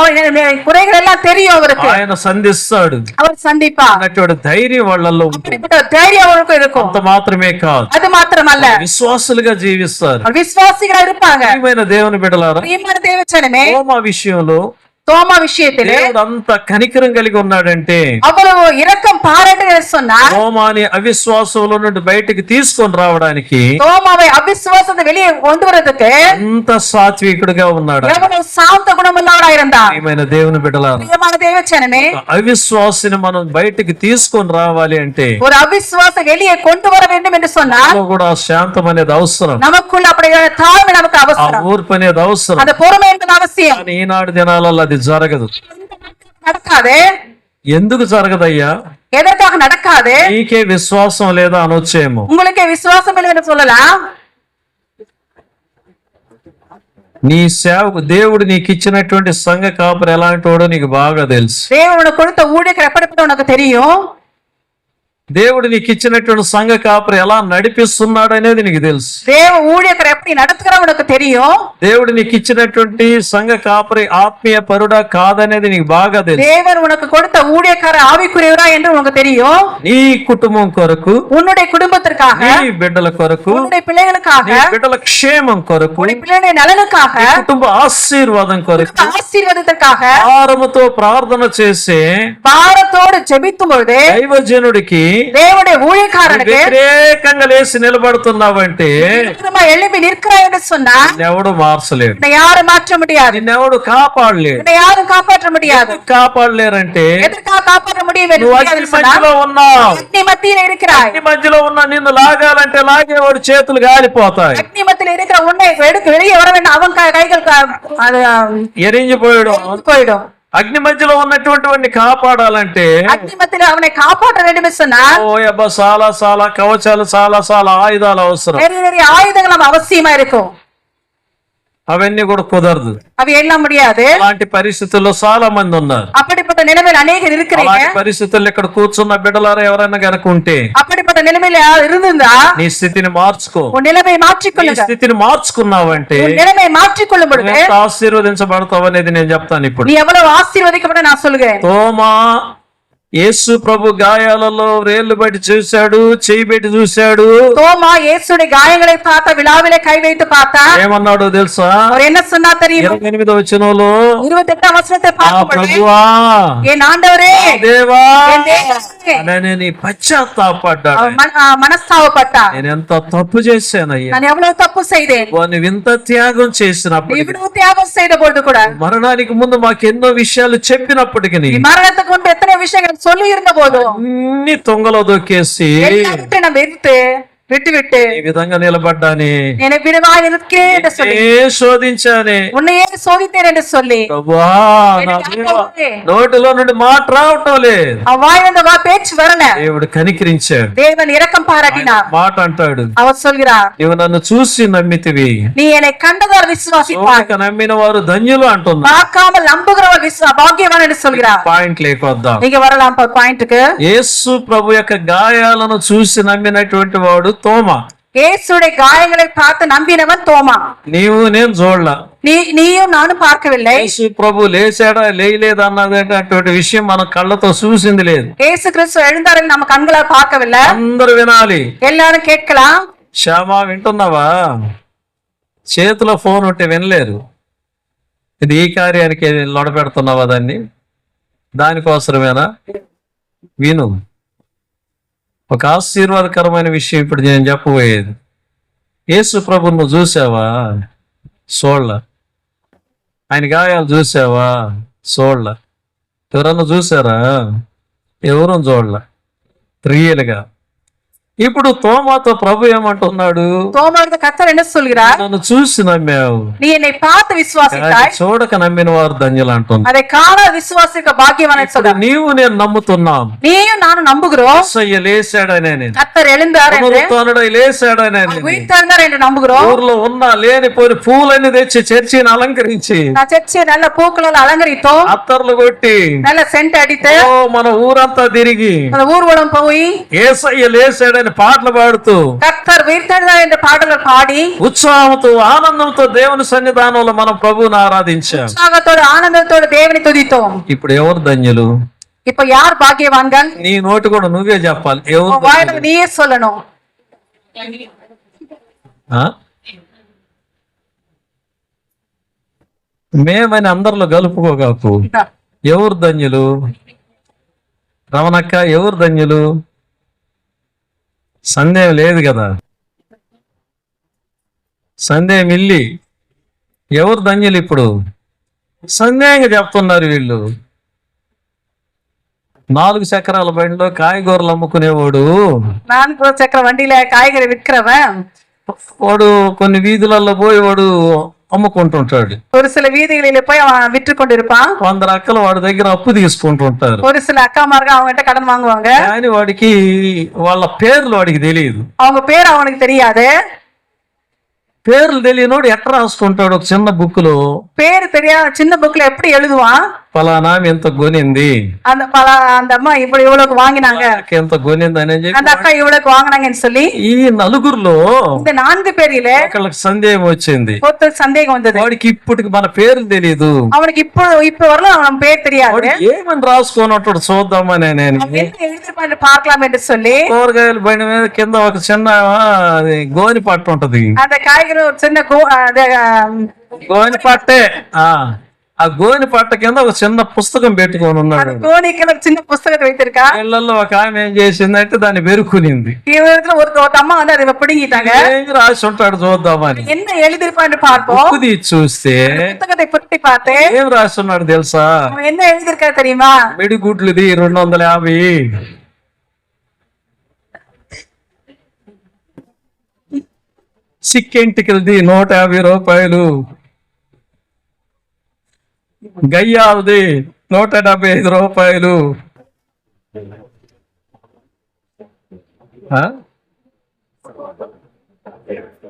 Speaker 3: குறைகள் எல்லாம் தெரியும் அவருக்கு,
Speaker 1: ఆయన సంధిస్తాడు
Speaker 3: அவர் சந்திப்பார்.
Speaker 1: అన్నటువంటి ధైర్యం వాళ్ళల్లో ఉంటుంది.
Speaker 3: அப்படிப்பட்ட தைரியம் அவருக்கு இருக்கும்.
Speaker 1: అంత మాత్రమే కాదు,
Speaker 3: அது మాత్రమல்ல,
Speaker 1: విశ్వాసులుగా జీవిస్తారు.
Speaker 3: அவர் విశ్వాసిగా இருப்பாங்க.
Speaker 1: ప్రియమైన దేవుని బిడ్డలారా,
Speaker 3: ప్రియమైన దేవచనమే,
Speaker 1: తోమా విషయంలో
Speaker 3: தோமா விஷயத்திலே
Speaker 1: దేవుడు అంత కనికరం కలిగి ఉన్నాడంటే
Speaker 3: அவ்வளவு இரக்கம் பாராட்டுகிற சொன்னார்.
Speaker 1: తోమాని అవిశ్వాసంలో నుండి బయటికి తీసుకొని రావడానికి
Speaker 3: தோமாவை அவிசுவாசத்தை வெளியே கொண்டு வரதுக்கு
Speaker 1: అంత సాత్వికుడిగా ఉన్నాడు.
Speaker 3: எவ்வளவு சாந்த குணமுள்ளவரா இருந்தார்.
Speaker 1: ప్రియమైన దేవుని బిడ్డలారా,
Speaker 3: பிரியமான தேவச்சனமே,
Speaker 1: అవిశ్వాసిని మనం బయటికి తీసుకొని రావాలి అంటే
Speaker 3: ஒரு అవిశ్వాసం வெளியே கொண்டு வர வேண்டும் என்று சொன்னால்
Speaker 1: మనలో కూడా శాంతం అనేది అవసరం,
Speaker 3: நமக்குள்ள அப்படியான தாழ்மை நமக்கு
Speaker 1: ఆ
Speaker 3: அவசியம்,
Speaker 1: ఓర్పు అనేది అవసరం.
Speaker 3: அந்த பொறுமை என்பது அவசியம்.
Speaker 1: కానీ ఈనాడు దినాలలో అది జరగదు.
Speaker 3: நடக்காது.
Speaker 1: ఎందుకు జరగదయ్యా?
Speaker 3: எதற்காக நடக்காது?
Speaker 1: నీకే విశ్వాసం లేదా అనొచ్చేమో.
Speaker 3: உங்களுக்கே விசுவாசம் இல்லை என்று சொல்லலாம்.
Speaker 1: నీ సేవకు దేవుడు నీకు ఇచ్చినటువంటి సంఘ కాపురు ఎలాంటి వాడో నీకు బాగా తెలుసు.
Speaker 3: தேவன் உனக்கு கொடுத்த ஊழியர்கள் எப்படிப்பட்ட உனக்கு தெரியும்.
Speaker 1: దేవుడు నీకు ఇచ్చినటువంటి సంఘ కాపురు ఎలా నడిపిస్తున్నాడు అనేది నీకు తెలుసు.
Speaker 3: தேவ ஊழியர்கள் எப்படி நடத்துகிறார் உனக்கு தெரியும்.
Speaker 1: దేవుడు నీకు ఇచ్చినటువంటి సంఘ కాపురి ఆత్మీయ పరుడా కాదనేది నీకు బాగా తెలుసు.
Speaker 3: தேவன் உனக்கு கொடுத்த ஊழியக்கார ஆவிக்குரியவரா என்று உனக்கு தெரியும்.
Speaker 1: నీ కుటుంబం కొరకు,
Speaker 3: உன்னுடைய குடும்பத்திற்காக,
Speaker 1: నీ బిడ్డల కొరకు,
Speaker 3: உன்னுடைய பிள்ளைகளுக்காக,
Speaker 1: నీ బిడ్డల క్షేమం కొరకు,
Speaker 3: உன்னுடைய பிள்ளைகளுடைய நலனுக்காக,
Speaker 1: నీ కుటుంబ ఆశీర్వాదం కొరకు
Speaker 3: ஆசீர்வாதத்திற்காக
Speaker 1: భారముతో ప్రార్థన చేసే
Speaker 3: பாரத்தோடு ஜெபிக்கும் பொழுது
Speaker 1: దైవజనుడికి
Speaker 3: தேவனுடைய ஊழியக்காரனுக்கு
Speaker 1: వ్యతిరేకంగా లేచి నిలబడుతున్నావంటే
Speaker 3: விரோதமா எழும்பி நிற்கிறாய் என்று சொன்னால்
Speaker 1: నిన్నెవడు మార్చలేడు,
Speaker 3: உன்னை யாரும் மாற்ற முடியாது,
Speaker 1: నిన్నెవడు కాపాడలేడు.
Speaker 3: உன்னை யாரும் காப்பாற்ற முடியாது.
Speaker 1: కాపాడలేరంటే
Speaker 3: எதற்காக காப்பாற்ற முடியும் என்று
Speaker 1: నువ్వు
Speaker 3: முடியாது
Speaker 1: అగ్ని
Speaker 3: என்று சொன்னால்
Speaker 1: మధ్యలో ఉన్నావు.
Speaker 3: அக்னி மத்தியில இருக்கிறாய்.
Speaker 1: అగ్ని మధ్యలో ఉన్న నిన్ను లాగాలంటే లాగేవాడు చేతులు గాలిపోతాయి.
Speaker 3: அக்னி மத்தியில இருக்கிற உன்னை எடுக்க வெளியே வர வேண்டும், அவன் கைகள் அது
Speaker 1: ఎరింగిపోయాడు.
Speaker 3: போயிடும்.
Speaker 1: అగ్ని మధ్యలో ఉన్నటువంటి వాడిని కాపాడాలంటే
Speaker 3: அக்னி மத்தியில அவனை காப்பாற்ற வேண்டும் என்று சொன்னால்
Speaker 1: ఓ అబ్బా చాలా చాలా కవచాలు, చాలా చాలా ఆయుధాలు అవసరం.
Speaker 3: நிறைய நிறைய ஆயுதங்கள் நம்ம அவசியமா இருக்கும்.
Speaker 1: అవన్నీ కూడా కుదరదు.
Speaker 3: అవి ఎல்லாம் முடியாது.
Speaker 1: అలాంటి పరిస్థితుల్లో చాలా మంది ఉన్నారు.
Speaker 3: அப்படிப்பட்ட நிலைமையில் அநேகர் இருக்கிறீங்க.
Speaker 1: అలాంటి పరిస్థితుల్లో ఇక్కడ కూర్చున్న బిడ్డలారా ఎవరైనా గనక ఉంటే
Speaker 3: அப்படிப்பட்ட நிலைமையில இருந்தா
Speaker 1: నీ స్థితిని మార్చుకో.
Speaker 3: உன் நிலைமையை
Speaker 1: నీ
Speaker 3: மாற்றிக்கொள்ளுங்க.
Speaker 1: స్థితిని మార్చుకున్నావంటే
Speaker 3: உன் நிலைமையை மாற்றிக்கொள்ளும் பொழுது
Speaker 1: ఎంత ఆశీర్వదించబడతావు అనేది నేను చెప్తాను ఇప్పుడు.
Speaker 3: நீ எவ்வளவு ஆசீர்வதிக்கப்பட்ட நான் சொல்லுகிறேன்.
Speaker 1: తోమా యేసు ప్రభు గాయాలలో వేళ్ళు బట్టి చూశాడు, చెయ్యి పెట్టి చూశాడు.
Speaker 3: தோமா இயேசுடைய காயங்களை பார்த்த, விழாவிலே கை வைத்து பார்த்தா
Speaker 1: ఏమన్నాడో తెలుసా?
Speaker 3: அவர் என்ன சொன்னா தெரியுமா?
Speaker 1: 28వ వచనంలో
Speaker 3: 28ஆம் வசனத்தை
Speaker 1: ఆ
Speaker 3: பார்க்கும் பொழுது
Speaker 1: ప్రభువా,
Speaker 3: என் ஆண்டவரே,
Speaker 1: ఆ దేవా
Speaker 3: என் தேவனே,
Speaker 1: అని పశ్చాత్తాపడ్డాడు.
Speaker 3: அவர் మనస్తాపపట్టాர்.
Speaker 1: నేను ఎంత తప్పు చేశానయ్యా,
Speaker 3: நான் எவ்வளவு தப்பு செய்தேன்.
Speaker 1: వాడిని వింత త్యాగం చేసినప్పటికీ,
Speaker 3: இவ்வளவு தியாகம் செய்த பொழுது கூட,
Speaker 1: మరణానికి ముందు మాకు ఎన్నో విషయాలు చెప్పినప్పటికీ
Speaker 3: நீ மரணத்துக்கு முன்பு எத்தனை விஷயங்கள் சொல்லி இருந்த போதும்
Speaker 1: అన్ని తొంగలో దొక్కేసి
Speaker 3: எல்லாவற்றையும் நான் விட்டு
Speaker 1: ఈ విధంగా నిలబడ్డాని,
Speaker 3: என்னை விடுவாய் இருக்கே என்று சொல்லி,
Speaker 1: శోధించాని,
Speaker 3: உன்னையே சோதித்தேன் என்று சொல்லி,
Speaker 1: ప్రభువా నా దేవా, నోటిలో నుండి మాట రావటం లేదు.
Speaker 3: வாயிலிருந்து பேச்சு வரல.
Speaker 1: దేవుడు కనికరించాడు.
Speaker 3: தேவன் இரக்கம் பாராட்டினார்.
Speaker 1: మాట అంటాడు,
Speaker 3: அவர் சொல்கிறார்,
Speaker 1: నీవు నన్ను చూసి నమ్మితివి,
Speaker 3: நீ என்னை கண்டதால் விசுவாசிப்பாய்,
Speaker 1: చూడక నమ్మిన వారు ధన్యులు అంటున్నా.
Speaker 3: பார்க்காமல் நம்புகிறவர் பாக்கியவான் என்று சொல்கிறார்.
Speaker 1: పాయింట్ లేకొద్దాం.
Speaker 3: நீங்க வரலாம் பாயிண்ட்க்கு.
Speaker 1: యేసు ప్రభు యొక్క గాయాలను చూసి నమ్మినటువంటి వాడు తోమా.
Speaker 3: இயேசுடைய காயங்களை பார்த்து நம்பினவன் தோமா.
Speaker 1: నీవు నేను చూడలా.
Speaker 3: நீயும் நானும் பார்க்கவில்லை.
Speaker 1: యేసు ప్రభు లేచాడా లేయలేదా అన్నటువంటి విషయం మన కళ్ళతో చూసింది లేదు.
Speaker 3: இயேசு கிறிஸ்து எழுந்தார் நம்ம கண்களால் பார்க்கவில்லை.
Speaker 1: అందరూ వినాలి.
Speaker 3: எல்லாரும் கேட்கலாம்.
Speaker 1: శ్యామా వింటున్నావా? చేతిలో ఫోన్ ఉంటే వినలేరు. ఇది ఈ కార్యానికి లొడపెడుతున్నావా? దానికోసమేనా? విను. ఒక ఆశీర్వాదకరమైన విషయం ఇప్పుడు నేను చెప్పబోయేది. యేసు ప్రభువు నువ్వు చూసావా? చూడలా. ఆయన గాయాలు చూసావా? చూడలా. ఎవరన్నా చూసారా? ఎవరూ చూడలా రియల్గా. ఇప్పుడు తోమాతో ప్రభు ఏమంటున్నాడు?
Speaker 3: தோமாவுக்கு கர்த்தர் என்ன சொல்கிறார்?
Speaker 1: నన్ను చూసి నమ్మావు,
Speaker 3: நீ என்னை பார்த்து விசுவாசித்தாய்,
Speaker 1: చూడక నమ్మిన వారు ధన్యులు అంటున్నా.
Speaker 3: அதை காண விசுவாசிக்க பாக்கியவான் என்று சொல்றார்.
Speaker 1: నీవు నేను నమ్ముతున్నాం.
Speaker 3: நீயும் நானும் நம்புகிறோம்.
Speaker 1: యేసయ్య లేచాడనే,
Speaker 3: கர்த்தர் எழுந்தார் என்று,
Speaker 1: పునరుత్థానుడై లేచాడనే,
Speaker 3: உயிர்த்தெழுந்தார் என்று நம்புகிறோம்.
Speaker 1: ఊర్లో ఉన్న లేనిపోయిన పూలన్నీ తెచ్చి చర్చిని అలంకరించి
Speaker 3: நான் చర్చి நல்ல பூக்களால் அலங்கரித்தோம்,
Speaker 1: అత్తర్లు కొట్టి
Speaker 3: நல்ல சென்ட் அடித்து
Speaker 1: ఓ మన ఊరంతా తిరిగి
Speaker 3: அந்த ஊர்வலம் போய்
Speaker 1: యేసయ్య లేచాడని పాటలు పాడుతూ
Speaker 3: கர்த்தர் உயிர்த்தெழுந்தார் என்ற பாடல்கள் பாடி
Speaker 1: ఉత్సాహంతో ఆనందంతో దేవుని సన్నిధానంలో మనం ప్రభువుని ఆరాధించాం.
Speaker 3: உற்சாகத்தோடு ஆனந்தத்தோடு தேவனை துதித்தோம்.
Speaker 1: ఇప్పుడు ఎవరు ధన్యులు?
Speaker 3: இப்ப யார் பாக்கியவான்கள்?
Speaker 1: నీ నోటి కూడా నువ్వే చెప్పాలి. ఎవరు
Speaker 3: உன் வாயில நீயே சொல்லணும்.
Speaker 1: ఆ? మేమని అందరిలో కలుపుకోగాకు. ఎవరు ధన్యులు? రమణక్క ఎవరు ధన్యులు? సందేహం లేదు కదా. సందేహం ఇల్లి ఎవరు ధన్యులు? ఇప్పుడు సందేహంగా చెప్తున్నారు వీళ్ళు. 4 చక్రాల బండిలో కాయగూరలు అమ్ముకునేవాడు,
Speaker 3: 4 చక్ర வண்டியில காய்கறி விற்கிறவன்
Speaker 1: వాడు కొన్ని వీధులలో పోయి వాడు అమ్ముకుంటుంటాడు.
Speaker 3: ஒரு சில வீதிகளில போய் அவன் விற்று கொண்டிருப்பான்.
Speaker 1: 100 అక్కలు వాడి దగ్గర అప్పు తీసుకుంటుంటారు.
Speaker 3: ஒரு சில அக்காமார்கள் அவங்க கிட்ட கடன் வாங்குவாங்க.
Speaker 1: కానీ వాడికి వాళ్ళ పేర్లు వాడికి తెలియదు.
Speaker 3: அவங்க பேர் அவனுக்கு தெரியாது.
Speaker 1: పేర్లు తెలియనోడు ఎట్లా రాసుకుంటాడు? ఒక చిన్న బుక్ లో
Speaker 3: பேரு தெரியாத சின்ன புக்ல எப்படி எழுதுவான்?
Speaker 1: ఫలానా ఎంత కొనింది,
Speaker 3: அந்த அந்த அம்மா இவ்வளவுக்கு வாங்கினாங்க,
Speaker 1: ఎంత కొనింది అని
Speaker 3: அந்த
Speaker 1: చెప్పి
Speaker 3: அக்கா இவ்வளவுக்கு வாங்கினாங்கன்னு சொல்லி
Speaker 1: ఈ నలుగురులో
Speaker 3: இந்த 4 பேரில
Speaker 1: ఒకళ్ళకి సందేహం వచ్చింది.
Speaker 3: ஒருத்தருக்கு சந்தேகம் வந்தது.
Speaker 1: వాడికి ఇప్పటికి మన పేర్లు తెలియదు.
Speaker 3: அவனுக்கு இப்ப வரலாம் அவன் பேர் தெரியாது.
Speaker 1: వాడు ఏమని రాసుకున్నట్టు చూద్దామని నేను
Speaker 3: அவன் என்ன எழுதிருப்பான்னு பார்க்கலாம் என்று சொல்லி
Speaker 1: కూరగాయల బండి మీద కింద ఒక చిన్న అది గోని పట్టు ఉంటది.
Speaker 3: அந்த కాయగూర ஒரு சின்ன
Speaker 1: గోని పట్టే ఆ గోని పట్ట కింద ఒక చిన్న పుస్తకం పెట్టుకొని ఉన్నాడు.
Speaker 3: கோணிக்கு ஒரு சின்ன புஸ்தகத்தை வைத்திருக்கா.
Speaker 1: ఇళ్లలో ఒక ఆమె ఏం చేసిందంటే దాన్ని వెరుకునింది.
Speaker 3: ஒரு அம்மா வந்து அதை பிடுங்கிட்டாங்க.
Speaker 1: ఏం రాసి ఉంటాడు చూద్దామని
Speaker 3: என்ன எழுதிருப்பான்னு பார்ப்போம்.
Speaker 1: బుక్ తీసి చూస్తే
Speaker 3: புத்தகத்தை புரட்டி பார்த்து
Speaker 1: ఏం రాసి ఉన్నాడు తెలుసా?
Speaker 3: அவன் என்ன எழுதிருக்கா தெரியுமா?
Speaker 1: మిడిగుడ్లుది 250, సిక్కెంటికలది 150 రూపాయలు, గయ్యాలది 175 రూపాయలు.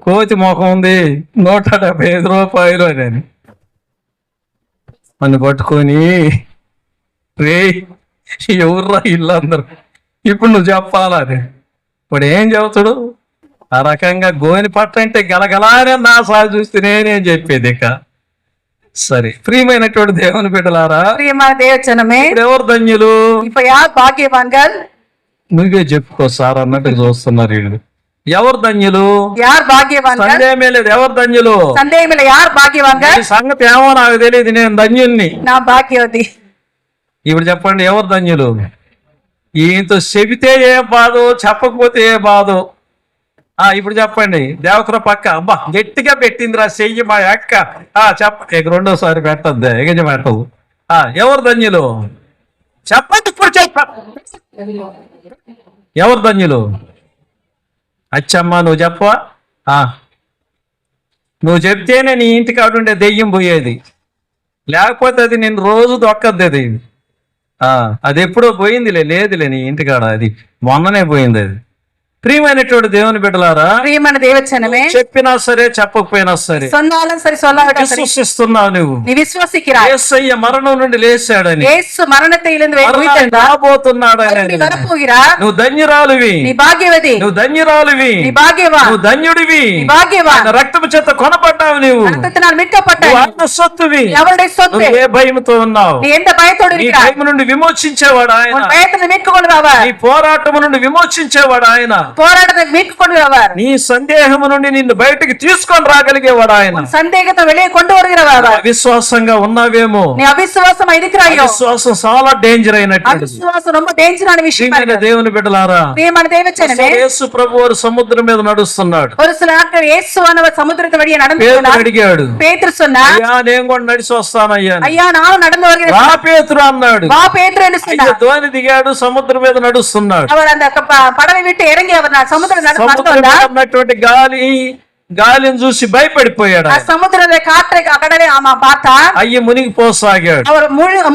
Speaker 1: కోతి ముఖం ఉంది 175 రూపాయలు అని నన్ను పట్టుకొని రే ఎవర్రా ఇల్లు అందరు ఇప్పుడు నువ్వు చెప్పాలని ఇప్పుడు ఏం చెబుతాడు ఆ రకంగా గోని పట్టంటే గలగలానే నా సాగు చూస్తే నేనేం చెప్పేది ఇక సరే ప్రియమైనటువంటి దేవుని బిడ్డలారా
Speaker 3: பிரியமான தேவச்சனமே
Speaker 1: ఇప్పుడు ఎవరు ధన్యులు
Speaker 3: இப்ப யார் பாக்கியவான்கள்
Speaker 1: నువ్వే చెప్పుకో సార్ అన్నట్టు చూస్తున్నారు వీళ్ళు ఎవరు ధన్యులు
Speaker 3: யார் பாக்கியவான்கள்
Speaker 1: సందేహమే లేదు ఎవరు ధన్యులు
Speaker 3: சந்தேகம் இல்லை யார் பாக்கியவான்கள்
Speaker 1: ఈ సంగతి ఏమో నాకు తెలియదు నేను ధన్యుల్ని
Speaker 3: நான் பாக்கியவதி
Speaker 1: ఇప్పుడు చెప్పండి ఎవరు ధన్యులు ఈయనతో చెబితే ఏ బాధో చెప్పకపోతే ఏ బాధో ఇప్పుడు చెప్పండి దేవకర పక్క అబ్బా గట్టిగా పెట్టిందిరా చెయ్యి మా అక్క ఇక రెండోసారి పెట్టద్దు ఎగజ పెట్టదు ఎవరు ధన్యులు చెప్పండి ఇప్పుడు ఎవరు ధన్యులు అచ్చమ్మా నువ్వు చెప్పవా నువ్వు చెప్తేనే నీ ఇంటికి ఆడుండే దెయ్యం పోయేది లేకపోతే అది నేను రోజు దొక్కద్ది అది ఎప్పుడో పోయిందిలే లేదులే నీ ఇంటికాడ అది మొన్ననే పోయింది అది ప్రియమైనటువంటి దేవుని బిడ్డలారా
Speaker 3: பிரியமான தேவச்சனமே
Speaker 1: చెప్పినా సరే చెప్పకపోయినా సరే
Speaker 3: சொன்னாலும் சரி சொல்லாவிட்டாலும் சரி
Speaker 1: విశ్వసిస్తున్నావు నువ్వు
Speaker 3: நீ విశ్వసిக்கிறாய்
Speaker 1: యేసయ్య మరణం నుండి లేచాడని
Speaker 3: இயேசு మరణத்திலிருந்து
Speaker 1: మరణానికి
Speaker 3: உயிர்த்தெழுந்தார்
Speaker 1: రాబోతున్నాడని
Speaker 3: நீ வரப்போகிறார்
Speaker 1: నువ్వు ధన్యురాలువి
Speaker 3: நீ பாக்கியவதி
Speaker 1: నువ్వు ధన్యురాలువి
Speaker 3: நீ பாக்கியவான்
Speaker 1: నువ్వు ధన్యుడివి
Speaker 3: நீ பாக்கியவான்
Speaker 1: ఆయన రక్తము చేత కొనపడ్డావు నువ్వు
Speaker 3: ரத்தத்தினால் மீட்கப்பட்ட
Speaker 1: నువ్వు ఆయన సొత్తువి
Speaker 3: நீ அவருடைய சொத்து
Speaker 1: నువ్వు ఏ భయముతో ఉన్నావు
Speaker 3: நீ எந்த பயத்தோடு
Speaker 1: నీ
Speaker 3: இருக்கிறாய்
Speaker 1: భయము నుండి విమోచించేవాడు ఆయన
Speaker 3: உன் பயத்தை மீட்க கொள்கிறவர்
Speaker 1: నీ పోరాటము నుండి విమోచించేవాడు ఆయన
Speaker 3: போராட்டத்தை மீட்க கொள்கிறவர்
Speaker 1: నీ సందేహము నుండి నిన్ను బయటికి తీసుకొని రాగలిగేవాడు ఆయన
Speaker 3: உன் சந்தேகத்தை வெளியே கொண்டு வருகிறவர்
Speaker 1: అవిశ్వాసంగా ఉన్నావేమో
Speaker 3: நீ అవిశ్వాసమా இருக்கிறாయో
Speaker 1: విశ్వాసం చాలా డేంజర్ అయినట్టు
Speaker 3: అవిశ్వాసం ரொம்ப డేంజరాன விஷயம்
Speaker 1: దేవుని బిడ్డలారా
Speaker 3: ప్రియమైన దేవచనమే
Speaker 1: యేసు ప్రభు వారు సముద్రం మీద నడుస్తున్నాడు
Speaker 3: ஒரு சில நாட்கள் இயேசுவானவர் சமுத்திரத்து வழியே நடந்து
Speaker 1: పేతురు
Speaker 3: போனார்
Speaker 1: అడిగాడు
Speaker 3: பேதுரு சொன்னார்
Speaker 1: అయ్యా నేను కూడా నడిచి వస్తానయ్యా అని.
Speaker 3: ஐயா நானும் நடந்து வருகிறேன்
Speaker 1: రా పేతురు అన్నాడు
Speaker 3: வா பேதுரு என்று
Speaker 1: అయ్యా
Speaker 3: சொன்னார்
Speaker 1: ధోని దిగాడు సముద్రం మీద నడుస్తున్నాడు
Speaker 3: அவர் அந்த படவை விட்டு இறங்கி அவர் சமுத்திரம் நடந்து
Speaker 1: సముద్రం మీద
Speaker 3: வந்தார்
Speaker 1: ఉన్నటువంటి గాలిని చూసి భయపడిపోయాడు ఆయన.
Speaker 3: சமுத்திரத்தை காற்றை கடலை ஆமா பார்த்தா
Speaker 1: అయ్యి మునిగిపోసాగాడు
Speaker 3: அவர்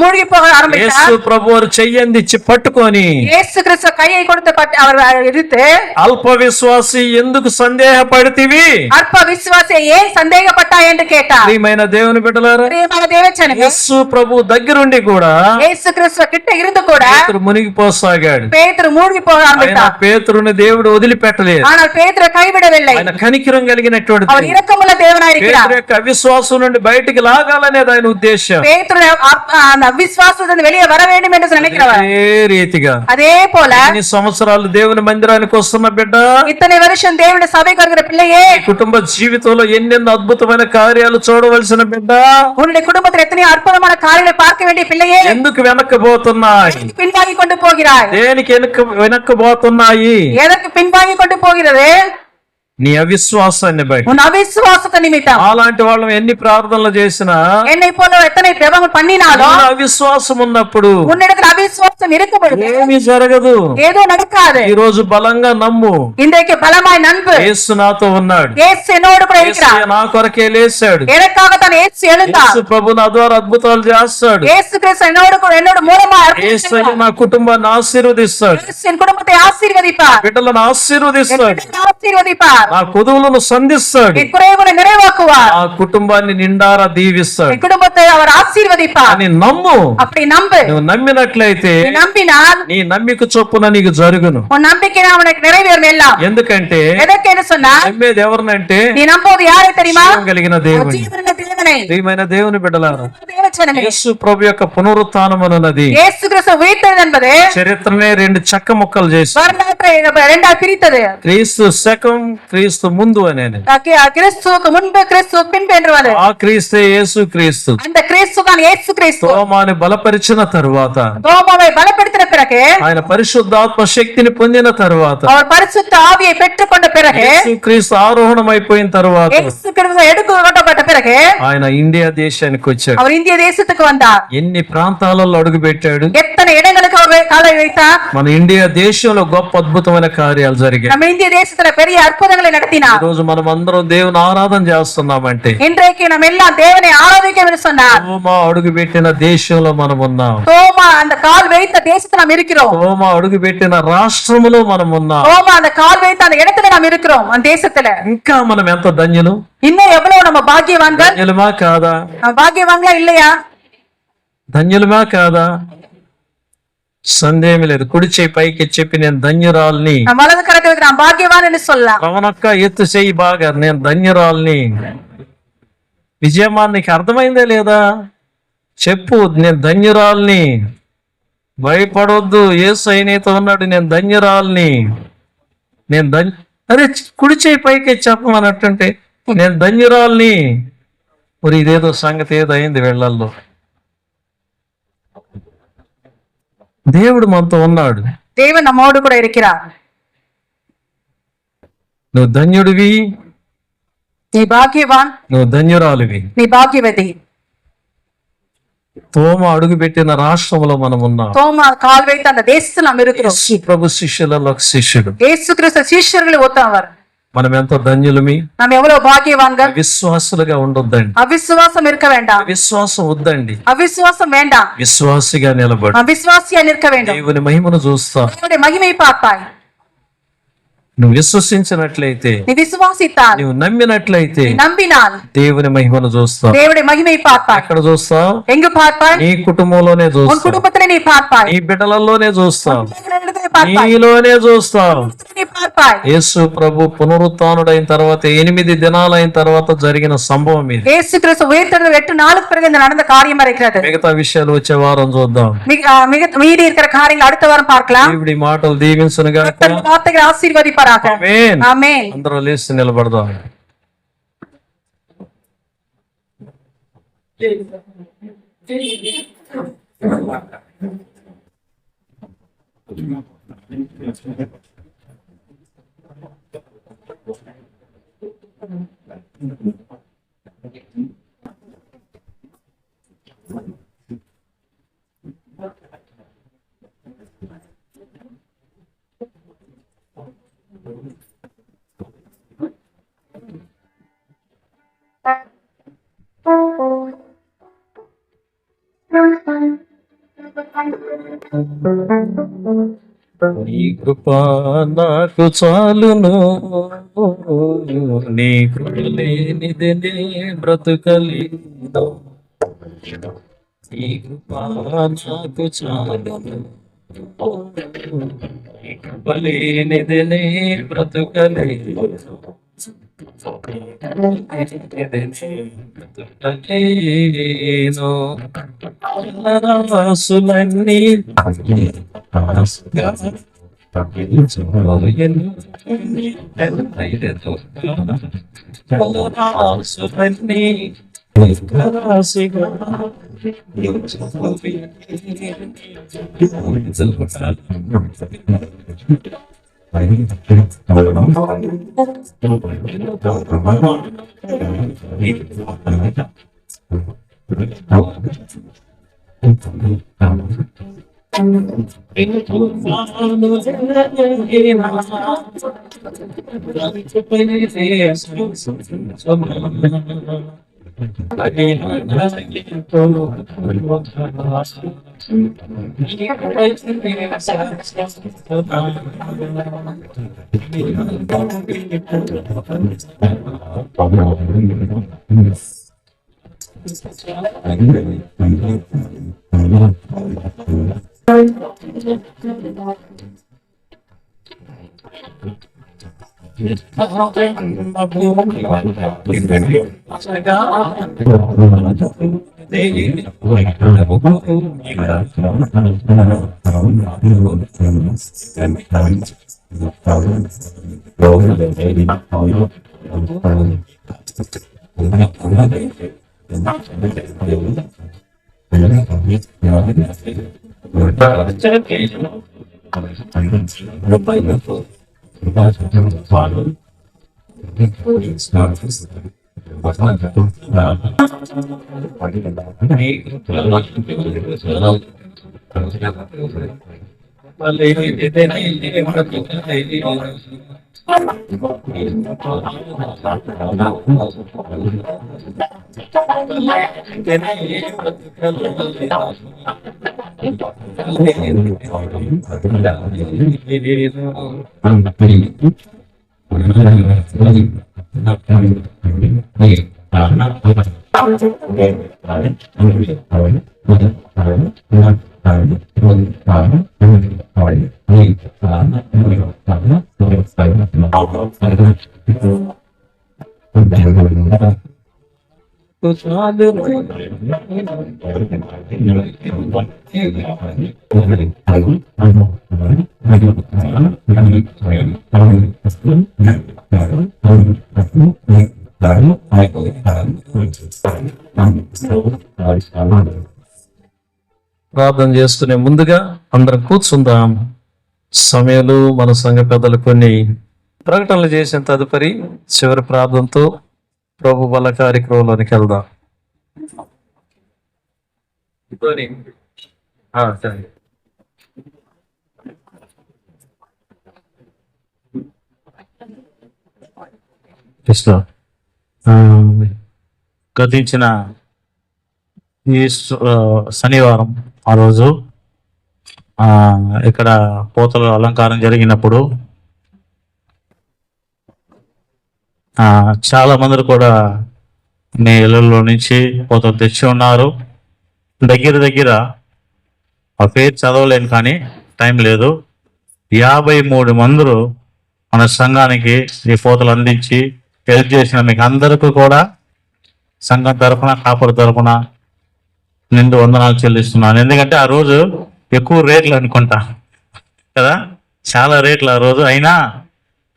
Speaker 3: மூழ்கி போக ஆரம்பித்தார்
Speaker 1: యేసు ప్రభు వారు చెయ్యందిచ్చి పట్టుకొని
Speaker 3: இயேசு கிறிஸ்து கையை கொடுத்து அவர் இழுத்து
Speaker 1: అల్ప విశ్వాసి ఎందుకు సందేహపడితివి
Speaker 3: அற்ப விசுவாசியை ஏன் சந்தேகப்பட்டாய் என்று கேட்டார்
Speaker 1: ప్రియమైన దేవుని బిడ్డలారా
Speaker 3: பிரியமான தேவச்சனமே
Speaker 1: యేసు ప్రభు దగ్గరుండి కూడా
Speaker 3: இயேசு கிறிஸ்து கிட்ட இருந்து கூட
Speaker 1: పేతురు మునిగిపోసాగాడు
Speaker 3: பேதுரு மூழ்கி போக
Speaker 1: ఆయన
Speaker 3: ஆரம்பித்தார்
Speaker 1: పేతురుని దేవుడు వదిలిపెట్టలేదు
Speaker 3: ஆனால் பேதுரு கைவிடவில்லை
Speaker 1: ఆయన కనికిరం కలిగినటువంటి
Speaker 3: அவர் இரக்கமுள்ள தேவனாய் இருக்கிறார்
Speaker 1: పేతురు యొక్క అవిశ్వాసం నుండి బయటికి లాగాలనేది ఆయన ఉద్దేశం
Speaker 3: பேதுரு அந்த அவிசுவாசத்திலிருந்து வெளியே வர வேண்டும் என்று நினைக்கிறவர்
Speaker 1: ఏ రీతిగా
Speaker 3: அதே போல
Speaker 1: ఎన్ని సంవత్సరాలు దేవుని మందిరానికి వస్తున్న బిడ్డ
Speaker 3: இத்தனை வருஷம் தேவனுடைய சபைக்கு வருகிற பிள்ளையே
Speaker 1: నీ కుటుంబ జీవితంలో ఎన్నెన్నో అద్భుతమైన కార్యాలు చూడవలసిన బిడ్డ
Speaker 3: உன்னுடைய குடும்பத்தில் எத்தனையோ அற்புதமான காரியங்களை பார்க்க வேண்டிய பிள்ளையே
Speaker 1: ఎందుకు వెనక్కిపోతున్నాయి
Speaker 3: பின்வாங்கி கொண்டு போகிறாய்
Speaker 1: దేనికి వెనక్కిపోతున్నాయి
Speaker 3: எதற்கு பின்வாங்கி கொண்டு போகிறது
Speaker 1: నీ అవిశ్వాసాన్ని బట్టి
Speaker 3: உன் அவிசுவாசத்தை நிமித்தம்
Speaker 1: అలాంటి వాళ్ళం ఎన్ని ప్రార్థనలు చేసినా
Speaker 3: என்னை போல எத்தனை பிரபங்கள் பண்ணினாலும்
Speaker 1: నీలో అవిశ్వాసం ఉన్నప్పుడు
Speaker 3: உன்னிடத்தில் அவிசுவாசம் இருக்கும் பொழுது
Speaker 1: ఏమీ జరగదు
Speaker 3: ஏதோ நடக்காது
Speaker 1: ఈ రోజు బలంగా నమ్ము
Speaker 3: இன்றைக்கு பலமாய் நண்பு
Speaker 1: యేసు నాతో ఉన్నాడు
Speaker 3: இயேசு என்னோடு கூட இருக்கிறார்
Speaker 1: యేసయ్య నా కొరకే లేచాడు
Speaker 3: எனக்காகத்தான் இயேசு எழுந்தார்
Speaker 1: యేసు ప్రభు నా ద్వారా అద్భుతాలు చేస్తాడు
Speaker 3: இயேசு கிறிஸ்து என்னோட மூலமா
Speaker 1: యేసయ్య నా కుటుంబాన్ని ఆశీర్వదిస్తాడు
Speaker 3: என் குடும்பத்தை ஆசீர்வதிப்பார்
Speaker 1: బిడ్డలను
Speaker 3: என்
Speaker 1: ఆశీర్వదిస్తాడు
Speaker 3: பிள்ளைகளை ஆசீர்வதிப்பார்
Speaker 1: నా కొదువులను సంధిస్తాడు
Speaker 3: என் குறைவுகளை நிறைவாக்குவார்
Speaker 1: ఆ కుటుంబాన్ని నిండారా దీవిస్తాడు
Speaker 3: என் குடும்பத்தை அவர் ஆசீர்வதிப்பார்
Speaker 1: అని నమ్ము
Speaker 3: அப்படி நம்பு
Speaker 1: నువ్వు నమ్మినట్లయితే
Speaker 3: நீ நம்பினால்
Speaker 1: నీ నమ్మిక చొప్పున నీకు జరుగును
Speaker 3: உன் நம்பிக்கை அவனுக்கு நிறைவேறும் எல்லாம்
Speaker 1: ఎందుకంటే
Speaker 3: எதற்கு என்று சொன்னால்
Speaker 1: నమ్మేది ఎవరినంటే
Speaker 3: நீ நம்போது யாரை தெரியுமா
Speaker 1: జీవం కలిగిన దేవుని
Speaker 3: ஜீவனுள்ள தேவனை
Speaker 1: ప్రియమైన దేవుని బిడ్డలారా
Speaker 3: தேவச்சனமே
Speaker 1: యేసు ప్రభు యొక్క పునరుత్థానమనున్నది
Speaker 3: இயேசு கிறிஸ்து உயிர்த்தெழுதல் என்பது
Speaker 1: చరిత్రనే రెండు చెక్క ముక్కలు చేసి
Speaker 3: வரலாற்றை இரண்டாக பிரித்தது
Speaker 1: క్రీస్తు శకం క్రీస్తు ముందు అనేది
Speaker 3: கிறிஸ்துவுக்கு முன்பு கிறிஸ்துவுக்கு பின்பு என்று வருது.
Speaker 1: ఆ క్రీస్తే యేసు క్రీస్తు
Speaker 3: அந்த கிறிஸ்து தான் இயேசு கிறிஸ்து
Speaker 1: తోమాని బలపరిచిన తరువాత
Speaker 3: ரோமாவை பலப்படுத்தின பிறகு
Speaker 1: ఆయన పరిశుద్ధాత్మ శక్తిని పొందిన తరువాత
Speaker 3: அவர் பரிசுத்த ஆவியை பெற்றுக்கொண்ட பிறகு
Speaker 1: యేసు క్రీస్తు ఆరోహణం అయిపోయిన తరువాత
Speaker 3: இயேசு கிறிஸ்து எடுக்கப்பட்ட பிறகு
Speaker 1: ఆయన ఇండియా దేశానికి వచ్చాడు
Speaker 3: அவர் இந்திய தேசத்துக்கு வந்தார்
Speaker 1: ఎన్ని ప్రాంతాలలో అడుగు పెట్టాడు
Speaker 3: எத்தனை இடங்களுக்கு காலை வைத்தார்.
Speaker 1: మన ఇండియా దేశంలో గొప్ప అద్భుతమైన కార్యాలు జరిగాయి.
Speaker 3: நம்ம இந்திய தேசத்துல பெரிய அற்புதங்களை நடத்தினார்.
Speaker 1: ఈ రోజు మనం అందరం దేవుని ఆరాధన చేస్తున్నామంటే
Speaker 3: இன்றைக்கு நம்ம எல்லாம் தேவனை ஆராதிக்க என்று சொன்னார்.
Speaker 1: తోమా అడుగు పెట్టిన దేశంలో మనం ఉన్నాం.
Speaker 3: தோமா அந்த கால் வைத்த தேசத்துல நாம் இருக்கிறோம்.
Speaker 1: తోమా అడుగు పెట్టిన రాష్ట్రములో మనం ఉన్నాం.
Speaker 3: தோமா அந்த கால் வைத்த அந்த இடத்துல நாம் இருக்கிறோம், அந்த தேசத்துல.
Speaker 1: ఇంకా మనం ఎంత ధన్యులు.
Speaker 3: இன்னும் எவ்வளவு நம்ம பாக்கியவான்கள்.
Speaker 1: ధన్యులమా కాదా?
Speaker 3: பாக்கியவான்களா இல்லையா?
Speaker 1: ధన్యులమా కాదా? సందేహం లేదు. కుడి చేయి పైకి చెప్పి నేను ధన్యురాల్ని,
Speaker 3: நம்ம வலது கரத்தை வைத்து நாம் பாக்கியவான் என்று சொல்லலாம்.
Speaker 1: రమణక్క ఎత్తు చెయ్యి బాగా, నేను ధన్యురాల్ని. విజయమ్మా నీకు అర్థమైందే లేదా? చెప్పు, నేను ధన్యురాల్ని. భయపడొద్దు, యేసయ్య నీతో ఉన్నాడు, నేను ధన్యురాల్ని. అరే కుడి చేయి పైకి చెప్పమన్నట్టుంటే నేను ధన్యురాల్ని. మరి ఇదేదో సంగతి ఏదో అయింది వెళ్ళల్లో. దేవుడు మనతో ఉన్నాడు.
Speaker 3: தேவன் நம்மோடு கூட இருக்கிறார்.
Speaker 1: నువ్వు ధన్యుడివి,
Speaker 3: நீ பாக்கியவான்,
Speaker 1: నువ్వు ధన్యురాలివి.
Speaker 3: நீ பாக்கியவதி.
Speaker 1: తోమ అడుగు పెట్టిన రాష్ట్రంలో మనం ఉన్నాం.
Speaker 3: தோமா கால் வைத்த அந்த தேசத்துல நாம் இருக்கிறோம்.
Speaker 1: యేసు ప్రభు శిష్యులలో ఒక శిష్యుడు.
Speaker 3: இயேசு கிறிஸ்து சீஷர்களை ஒத்தவர்.
Speaker 1: మనం ఎంతో ధన్యులమి.
Speaker 3: நாம் எவ்வளவு பாக்கியவான்கள்.
Speaker 1: విశ్వాసులుగా ఉండొద్దండి.
Speaker 3: அவிசுவாசம் இருக்க வேண்டாம்.
Speaker 1: విశ్వాసం వద్దండి.
Speaker 3: அவிசுவாசம் வேண்டாம்.
Speaker 1: విశ్వాసిగా నిలబడు.
Speaker 3: அவிசுவாசியா நிற்க வேண்டும்.
Speaker 1: దేవుని మహిమను చూస్తావు.
Speaker 3: தேவனுடைய மகிமை பார்ப்பாய்.
Speaker 1: నువ్వు విశ్వసించినట్లయితే,
Speaker 3: நீ விசுவாசித்தால்,
Speaker 1: నువ్వు నమ్మినట్లయితే
Speaker 3: நீ நம்பினால்
Speaker 1: దేవుని మహిమను చూస్తావు.
Speaker 3: தேவனுடைய மகிமை பார்ப்பாய்.
Speaker 1: ఎక్కడ చూస్తావు?
Speaker 3: எங்கு பார்ப்பாய்?
Speaker 1: నీ కుటుంబంలోనే
Speaker 3: உன்
Speaker 1: చూస్తావు.
Speaker 3: குடும்பத்திலே நீ பார்ப்பாய்.
Speaker 1: నీ బిడ్డలలోనే చూస్తావు.
Speaker 3: பிள்ளைகளிடத்திலே பார்ப்பாய்.
Speaker 1: నీలోనే చూస్తావు.
Speaker 3: நீ பார்ப்பாய்.
Speaker 1: యేసు ప్రభు పునరుత్థానుడైన తర్వాత 8 దినాలైన తర్వాత జరిగిన సంభవం ఇది.
Speaker 3: இயேசு கிறிஸ்து உயிர்த்தெழுந்த 8 நாளுக்கு பிறகு இந்த நடந்த காரியம் இருக்கிறது.
Speaker 1: మిగతా విషయాలు వచ్చే వారం చూద్దాం.
Speaker 3: மீதி இருக்கிற காரியங்கள் அடுத்த வாரம் பார்க்கலாம்.
Speaker 1: దేవుడి మాటలు దీవించునుగా.
Speaker 3: கர்த்தருடைய வார்த்தைகள் ஆசீர்வதிப்பாராக.
Speaker 1: ఆమేన్.
Speaker 3: ஆமென்.
Speaker 1: అందరూ లేచి నిలబడదాం. నీ కృప నాకు చాలును, నీ కృప లేనిదే నే బ్రతుకలేను. నీ కృప నాకు చాలును, నీ కృప లేనిదే నే బ్రతుకలేను. రాసులన్నీ ప్రార్థన చేసుకునే ముందుగా అందరం కూర్చుందాం. సమయాలు మన సంఘ పెద్దలు కొన్ని ప్రకటనలు చేసిన తదుపరి చివరి ప్రార్థనతో ప్రభు బల కార్యక్రమంలోనికి వెళ్దాం. సరే.
Speaker 4: గతించిన ఈ శనివారం ఆ రోజు ఇక్కడ పోతల అలంకారం జరిగినప్పుడు చాలా మంది కూడా మీ ఇళ్ళల్లో నుంచి పోతలు తెచ్చి ఉన్నారు. దగ్గర ఆ పేరు చదవలేను కానీ టైం లేదు. 53 మంది మన సంఘానికి ఈ పోతలు అందించి హెల్ప్ చేసిన మీకు అందరికీ కూడా సంఘం తరఫున కాపుర తరఫున నిండు వందనాలు చెల్లిస్తున్నాను. ఎందుకంటే ఆ రోజు ఎక్కువ రేట్లు అనుకుంటా కదా, చాలా రేట్లు ఆ రోజు. అయినా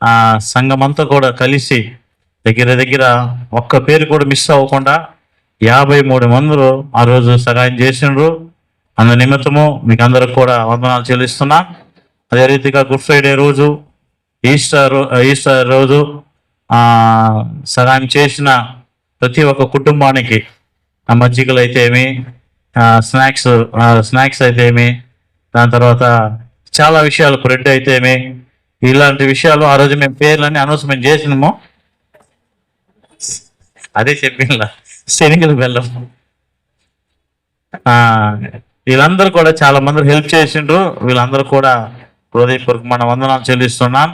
Speaker 4: ఆ సంఘం అంతా కూడా కలిసి దగ్గర ఒక్క పేరు కూడా మిస్ అవ్వకుండా 53 మంది ఆ రోజు సహాయం చేసిండ్రు. అందు నిమిత్తము మీకు అందరికి కూడా వందనాలు చెల్లిస్తున్నా. అదే రీతిగా గుడ్ ఫ్రైడే రోజు, ఈస్టర్ రోజు సహాయం చేసిన ప్రతి ఒక్క కుటుంబానికి మజ్జిగలు అయితే ఏమి, స్నాక్స్ అయితే ఏమి, దాని తర్వాత చాలా విషయాలు, బ్రెడ్ అయితే ఏమి, ఇలాంటి విషయాలు ఆ రోజు మేము పేర్లన్నీ అనౌన్స్మెంట్ చేసినాము. అదే చెప్పిందా శనిగలు బెల్లం. వీళ్ళందరూ కూడా చాలా మంది హెల్ప్ చేసిండ్రు. వీళ్ళందరూ కూడా హృదయపూర్వక మన వందనాలు చెల్లిస్తున్నాం.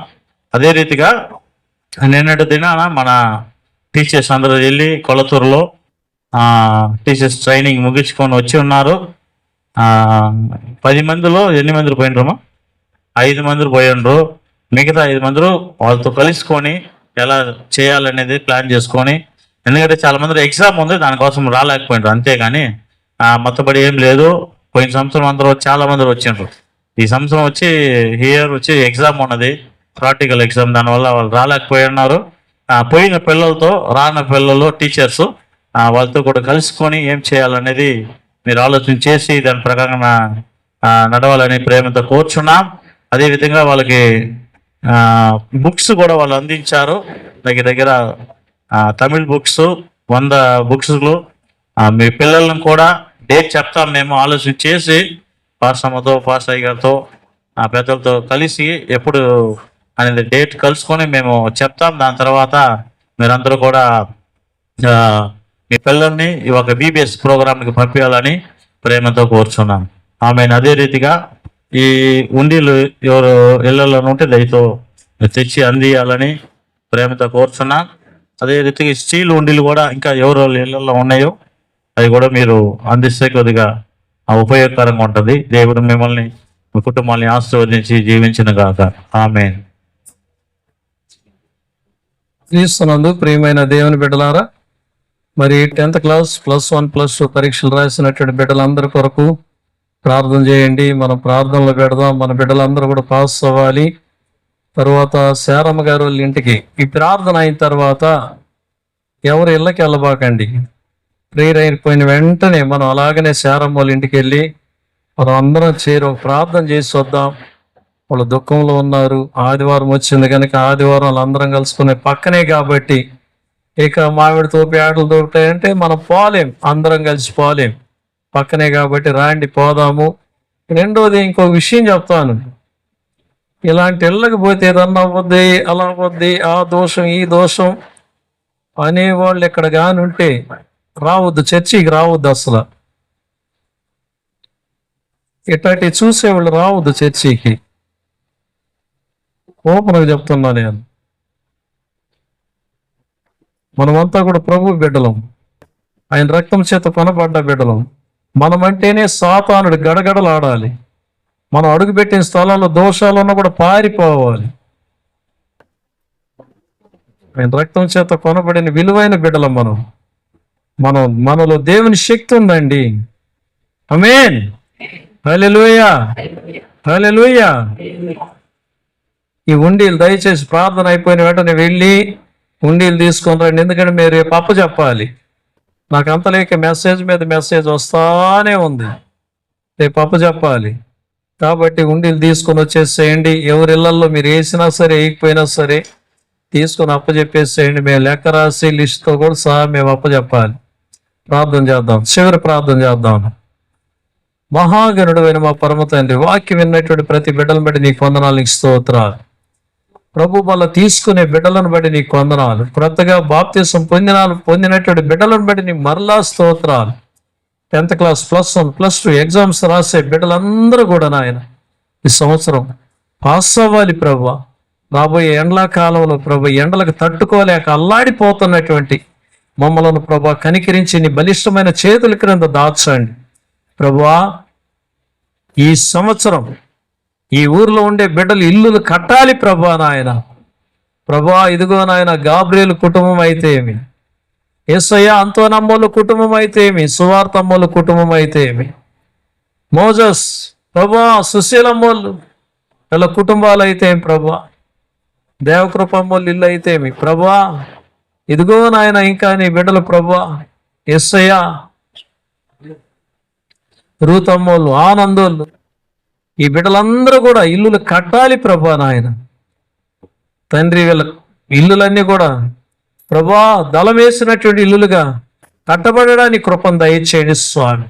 Speaker 4: అదే రీతిగా నిన్నటి దినాన మన టీచర్స్ అందరూ వెళ్ళి కొలతూరులో టీచర్స్ ట్రైనింగ్ ముగించుకొని వచ్చి ఉన్నారు. 10 మందిలో ఎన్ని మంది పోయినరమ్మా? 5 మంది పోయిండ్రు. మిగతా 5 మంది వాళ్ళతో కలుసుకొని ఎలా చేయాలనేది ప్లాన్ చేసుకొని, ఎందుకంటే చాలా మంది ఎగ్జామ్ ఉంది దానికోసం రాలేకపోయినారు. అంతేగాని మొత్తబడి ఏం లేదు. పోయిన సంవత్సరం అందరూ చాలా మంది వచ్చిండ్రు. ఈ సంవత్సరం వచ్చి ఎగ్జామ్ ఉన్నది, ప్రాక్టికల్ ఎగ్జామ్. దానివల్ల వాళ్ళు రాలేకపోయి ఉన్నారు. పోయిన పిల్లలతో రాని పిల్లలు టీచర్స్ వాళ్ళతో కూడా కలుసుకొని ఏం చేయాలనేది మీరు ఆలోచన చేసి దాని ప్రకారంగా నడవాలని ప్రేమతో కోరుచున్నాం. అదేవిధంగా వాళ్ళకి బుక్స్ కూడా వాళ్ళు అందించారు. దగ్గర తమిళ్ బుక్స్ 100 బుక్స్లు. మీ పిల్లలను కూడా డేట్ చెప్తాం మేము ఆలోచన చేసి పాస్టమ్మతో, పాస్టర్ గారితో, పెద్దలతో కలిసి ఎప్పుడు అనేది డేట్ కలుసుకొని మేము చెప్తాం. దాని తర్వాత మీరందరూ కూడా మీ పిల్లల్ని ఒక BBS ప్రోగ్రామ్కి పంపించాలని ప్రేమతో కోరుచున్నాం. అదే రీతిగా ఈ ఉండీలు ఎవరు ఇళ్లలో ఉంటే దయతో తెచ్చి అందియాలని ప్రేమతో కోరుచున్నాం. అదే రీతిగా స్టీల్ ఉండీలు కూడా ఇంకా ఎవరు ఇళ్లలో ఉన్నాయో అవి కూడా మీరు అందిస్తే కొద్దిగా ఉపయోగకరంగా ఉంటుంది. దేవుడు మిమ్మల్ని, మీ కుటుంబాన్ని ఆశీర్వదించి జీవించిన గాక. ఆమేన్.
Speaker 1: క్రీస్తునందు ప్రియమైన దేవుని బిడ్డలారా, మరి 10th క్లాస్ +1 +2 పరీక్షలు రాసినటువంటి బిడ్డలందరి కొరకు ప్రార్థన చేయండి. మనం ప్రార్థనలో పెడదాం. మన బిడ్డలందరూ కూడా పాస్ అవ్వాలి. తర్వాత శారమ్మ గారు వాళ్ళ ఇంటికి ఈ ప్రార్థన అయిన తర్వాత ఎవరు ఇళ్ళకి వెళ్ళబాకండి. ప్రేయర్ అయిపోయిన వెంటనే మనం అలాగనే శారమ్మ వాళ్ళ ఇంటికి వెళ్ళి మనం అందరం చేరి ఒక ప్రార్థన చేసి వద్దాం. వాళ్ళు దుఃఖంలో ఉన్నారు. ఆదివారం వచ్చింది కనుక ఆదివారం వాళ్ళందరం కలుసుకునే పక్కనే కాబట్టి ఇక మామిడి తోపి ఆటలు దొరుకుతాయంటే మనం పోలేం, అందరం కలిసి పోలేం. పక్కనే కాబట్టి రాండి పోదాము. రెండోది ఇంకో విషయం చెప్తాను. ఇలాంటి ఇళ్ళకి పోతే రన్ అవ్వద్ది, అలా అవ్వద్ది, ఆ దోషం ఈ దోషం అనేవాళ్ళు ఇక్కడ కానుంటే రావద్దు, చర్చికి రావద్దు. అసలు ఇట్లాంటి చూసేవాళ్ళు రావద్దు చర్చికి. ఓపెన్గా చెప్తున్నా నేను. మనమంతా కూడా ప్రభు బిడ్డలం, ఆయన రక్తం చేత కొనబడ్డ బిడ్డలం. మనమంటేనే సాతానుడు గడగడలాడాలి. మనం అడుగుపెట్టిన స్థలాల్లో దోషాలు ఉన్నా కూడా పారిపోవాలి. ఆయన రక్తం చేత కొనబడిన విలువైన బిడ్డలం మనలో దేవుని శక్తి ఉందండి. ఆమేన్, హల్లెలూయా, హల్లెలూయా. ఈ ఉండీలు దయచేసి ప్రార్థన అయిపోయిన వెంటనే వెళ్ళి ఉండీలు తీసుకొని రండి. ఎందుకంటే మీరు రేపు అప్ప చెప్పాలి. నాకు అంతలేక మెసేజ్ మీద మెసేజ్ వస్తానే ఉంది. రేపు అప్ప చెప్పాలి కాబట్టి ఉండీలు తీసుకొని వచ్చేసేయండి. ఎవరి ఇళ్లలో మీరు వేసినా సరే వేయకపోయినా సరే తీసుకొని అప్ప చెప్పేసేయండి. మేము లెక్క రాసి లిస్టుతో కూడా సహా మేము అప్ప చెప్పాలి. ప్రార్థన చేద్దాం, చివరి ప్రార్థన చేద్దాం. మహాగణుడు అయిన మా పరమ తండ్రి, వాక్యం విన్నటువంటి ప్రతి బిడ్డలను బట్టి నీకు వందనాలు, నీకు స్తోత్రాలు. ప్రభు వల్ల తీసుకునే బిడ్డలను బట్టి నీకు వందనాలు. కొత్తగా బాప్తిసం పొందినటువంటి బిడ్డలను బట్టి నీకు మరలా స్తోత్రాలు. 10th క్లాస్ +1 +2 ఎగ్జామ్స్ రాసే బిడ్డలందరూ కూడా నాయన ఈ సంవత్సరం పాస్ అవ్వాలి ప్రభు. రాబోయే ఎండ్లాకాలంలో ప్రభు ఎండలకు తట్టుకోలేక అల్లాడిపోతున్నటువంటి మమ్మలను ప్రభు కనికరించి నీ బలిష్టమైన చేతుల క్రింద దాచండి ప్రభువా. ఈ సంవత్సరం ఈ ఊర్లో ఉండే బిడ్డలు ఇల్లులు కట్టాలి ప్రభా. నాయన ప్రభా, ఇదిగో నాయన గాబ్రియల్ కుటుంబం అయితే ఏమి, యేసయ్య అంతోనమ్మోళ్ళ కుటుంబం అయితే ఏమి, సువార్తమ్మోళ్ళ కుటుంబం అయితే ఏమి, మోజస్ ప్రభా, సుశీలమ్మోళ్ళు వీళ్ళ కుటుంబాలు అయితే ఏమి ప్రభా, దేవకృపమ్మోళ్ళు ఇల్లు అయితే ఏమి ప్రభా. ఇదిగో నాయన ఇంకా నీ బిడ్డలు ప్రభా, యేసయ్య రూతమ్మోళ్ళు, ఆనందోళ్ళు, ఈ బిడ్డలందరూ కూడా ఇల్లులు కట్టాలి ప్రభా. నాయన తండ్రి, వీళ్ళ ఇల్లులన్నీ కూడా ప్రభా దళం వేసినటువంటి ఇల్లులుగా కట్టబడడానికి కృపను దయచేయండి స్వామి.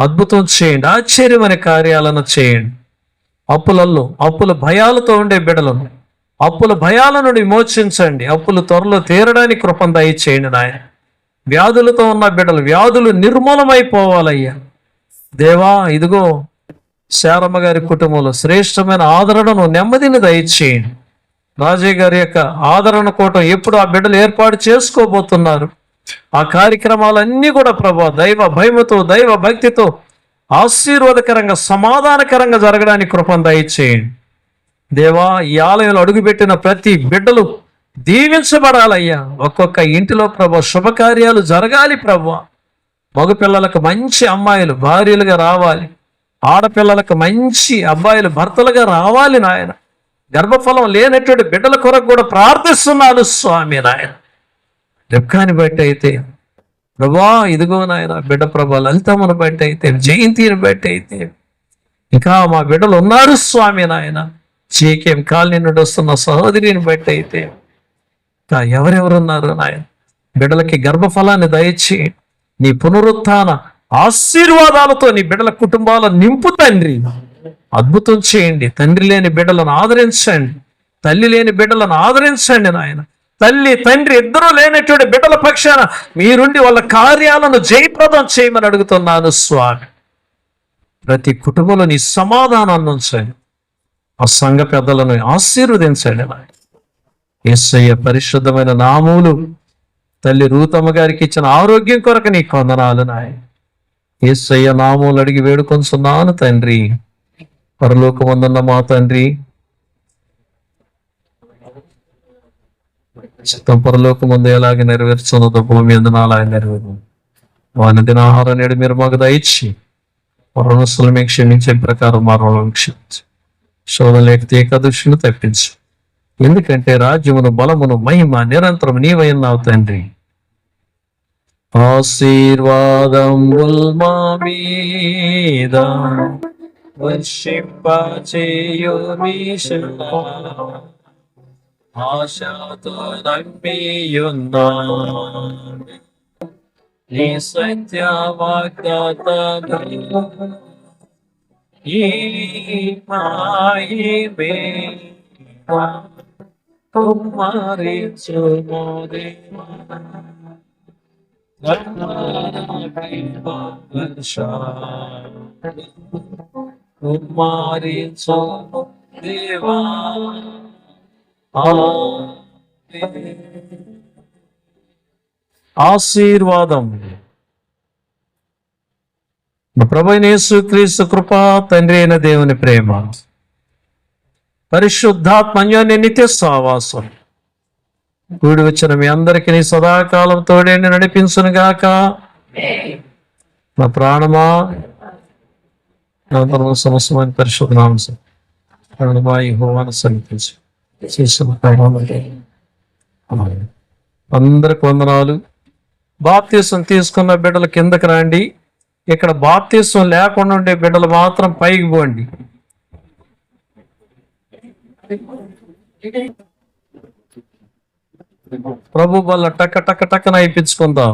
Speaker 1: అద్భుతం చేయండి, ఆశ్చర్యమైన కార్యాలను చేయండి. అప్పుల భయాలతో ఉండే బిడ్డలను అప్పుల భయాల నుండి విమోచించండి. అప్పులు త్వరలో తీరడానికి కృపను దయచేయండి నాయన. వ్యాధులతో ఉన్న బిడ్డలు వ్యాధులు నిర్మూలమైపోవాలయ్యా దేవా. ఇదిగో శారమ్మ గారి కుటుంబంలో శ్రేష్టమైన ఆదరణను, నెమ్మదిని దయచేయండి. రాజయ్య గారి యొక్క ఆదరణ కోటం ఎప్పుడు ఆ బిడ్డలు ఏర్పాటు చేసుకోబోతున్నారు. ఆ కార్యక్రమాలన్నీ కూడా ప్రభా దైవ భయముతో, దైవ భక్తితో ఆశీర్వాదకరంగా, సమాధానకరంగా జరగడానికి కృపను దయచేయండి దేవా. ఈ ఆలయంలో అడుగుపెట్టిన ప్రతి బిడ్డలు దీవించబడాలయ్యా. ఒక్కొక్క ఇంటిలో ప్రభా శుభకార్యాలు జరగాలి ప్రభా. మగపిల్లలకు మంచి అమ్మాయిలు భార్యలుగా రావాలి, ఆడపిల్లలకు మంచి అబ్బాయిలు భర్తలుగా రావాలి నాయన. గర్భఫలం లేనటువంటి బిడ్డల కొరకు కూడా ప్రార్థిస్తున్నాను స్వామి. నాయన రెబ్కాని బట్టి అయితే ప్రభా, ఇదిగో నాయన బిడ్డ ప్రభా లలితమ్మను బట్టి అయితే, జయంతిని బట్టి అయితే, ఇంకా మా బిడ్డలు ఉన్నారు స్వామి. నాయన జీకేం కాలనీ నుండి వస్తున్న సహోదరిని బట్టి అయితే, ఇంకా ఎవరెవరున్నారు నాయన, బిడ్డలకి గర్భఫలాన్ని దయచి నీ పునరుత్థాన ఆశీర్వాదాలతో నీ బిడ్డల కుటుంబాలను నింపు తండ్రి. అద్భుతం చేయండి. తండ్రి లేని బిడ్డలను ఆదరించండి, తల్లి లేని బిడ్డలను ఆదరించండి నాయన. తల్లి తండ్రి ఇద్దరూ లేనటువంటి బిడ్డల పక్షాన మీరుండి వాళ్ళ కార్యాలను జయప్రదం చేయమని అడుగుతున్నాను స్వామి. ప్రతి కుటుంబంలో నీ సమాధానాన్ని ఉంచండి. ఆ సంఘ పెద్దలను ఆశీర్వదించండి నాయన. యేసయ్య పరిశుద్ధమైన నామములు తల్లి రూతమ్మ గారికి ఇచ్చిన ఆరోగ్యం కొరకు నీ వందనాలు నాయన. యేసయ్య నామములు అడిగి వేడుకొంచున్నాను తండ్రి. పరలోకమందున్న మా తండ్రి, చిత్తం పరలోకమందు ఎలాగే నెరవేర్చున్నదో భూమి ఎందున అలాగే నెరవేరు. వాని దినాహారం నేడు మీరు మాకు దయచి రుణస్తులు మీకు క్షమించే ప్రకారం మా రుణం క్షమించి శోధన లేకపోతే ఏకాదశిని తప్పించు. ఎందుకంటే రాజ్యమును, బలమును, మహిమ నిరంతరం నీవైనావు తండ్రి. ఆశీర్వాదం మా మీద వర్షింపచేయుమీశునా, ఆశతో నమ్మియున్నాము నీ సత్య వాగ్దానములు ఈ మాయి దేవా కుమ్మరించుము దేవా కుమ్మరించుము దేవా ఆశీర్వాదం ప్రభువైన యేసుక్రీస్తు కృప, తండ్రి అయిన దేవుని ప్రేమ, పరిశుద్ధాత్మ అన్యోన్య నిత్య సహవాసం కూడి వచ్చిన మీ అందరికీ నీ సదాకాలం తోడేండి నడిపించును గాక. నా ప్రాణమా సమస్తమైన పరిశుద్ధ నామం ప్రాణమా యెహోవాను సమీపించు అందరికి వందనాలు. బాప్తీసం తీసుకున్న బిడ్డలు కిందకి రండి. ఇక్కడ బాప్తీసం లేకుండా ఉండే బిడ్డలు మాత్రం పైకి పోండి. ప్రభు వల్ల టక్క టక్క టక్కన అయిపించుకుందాం.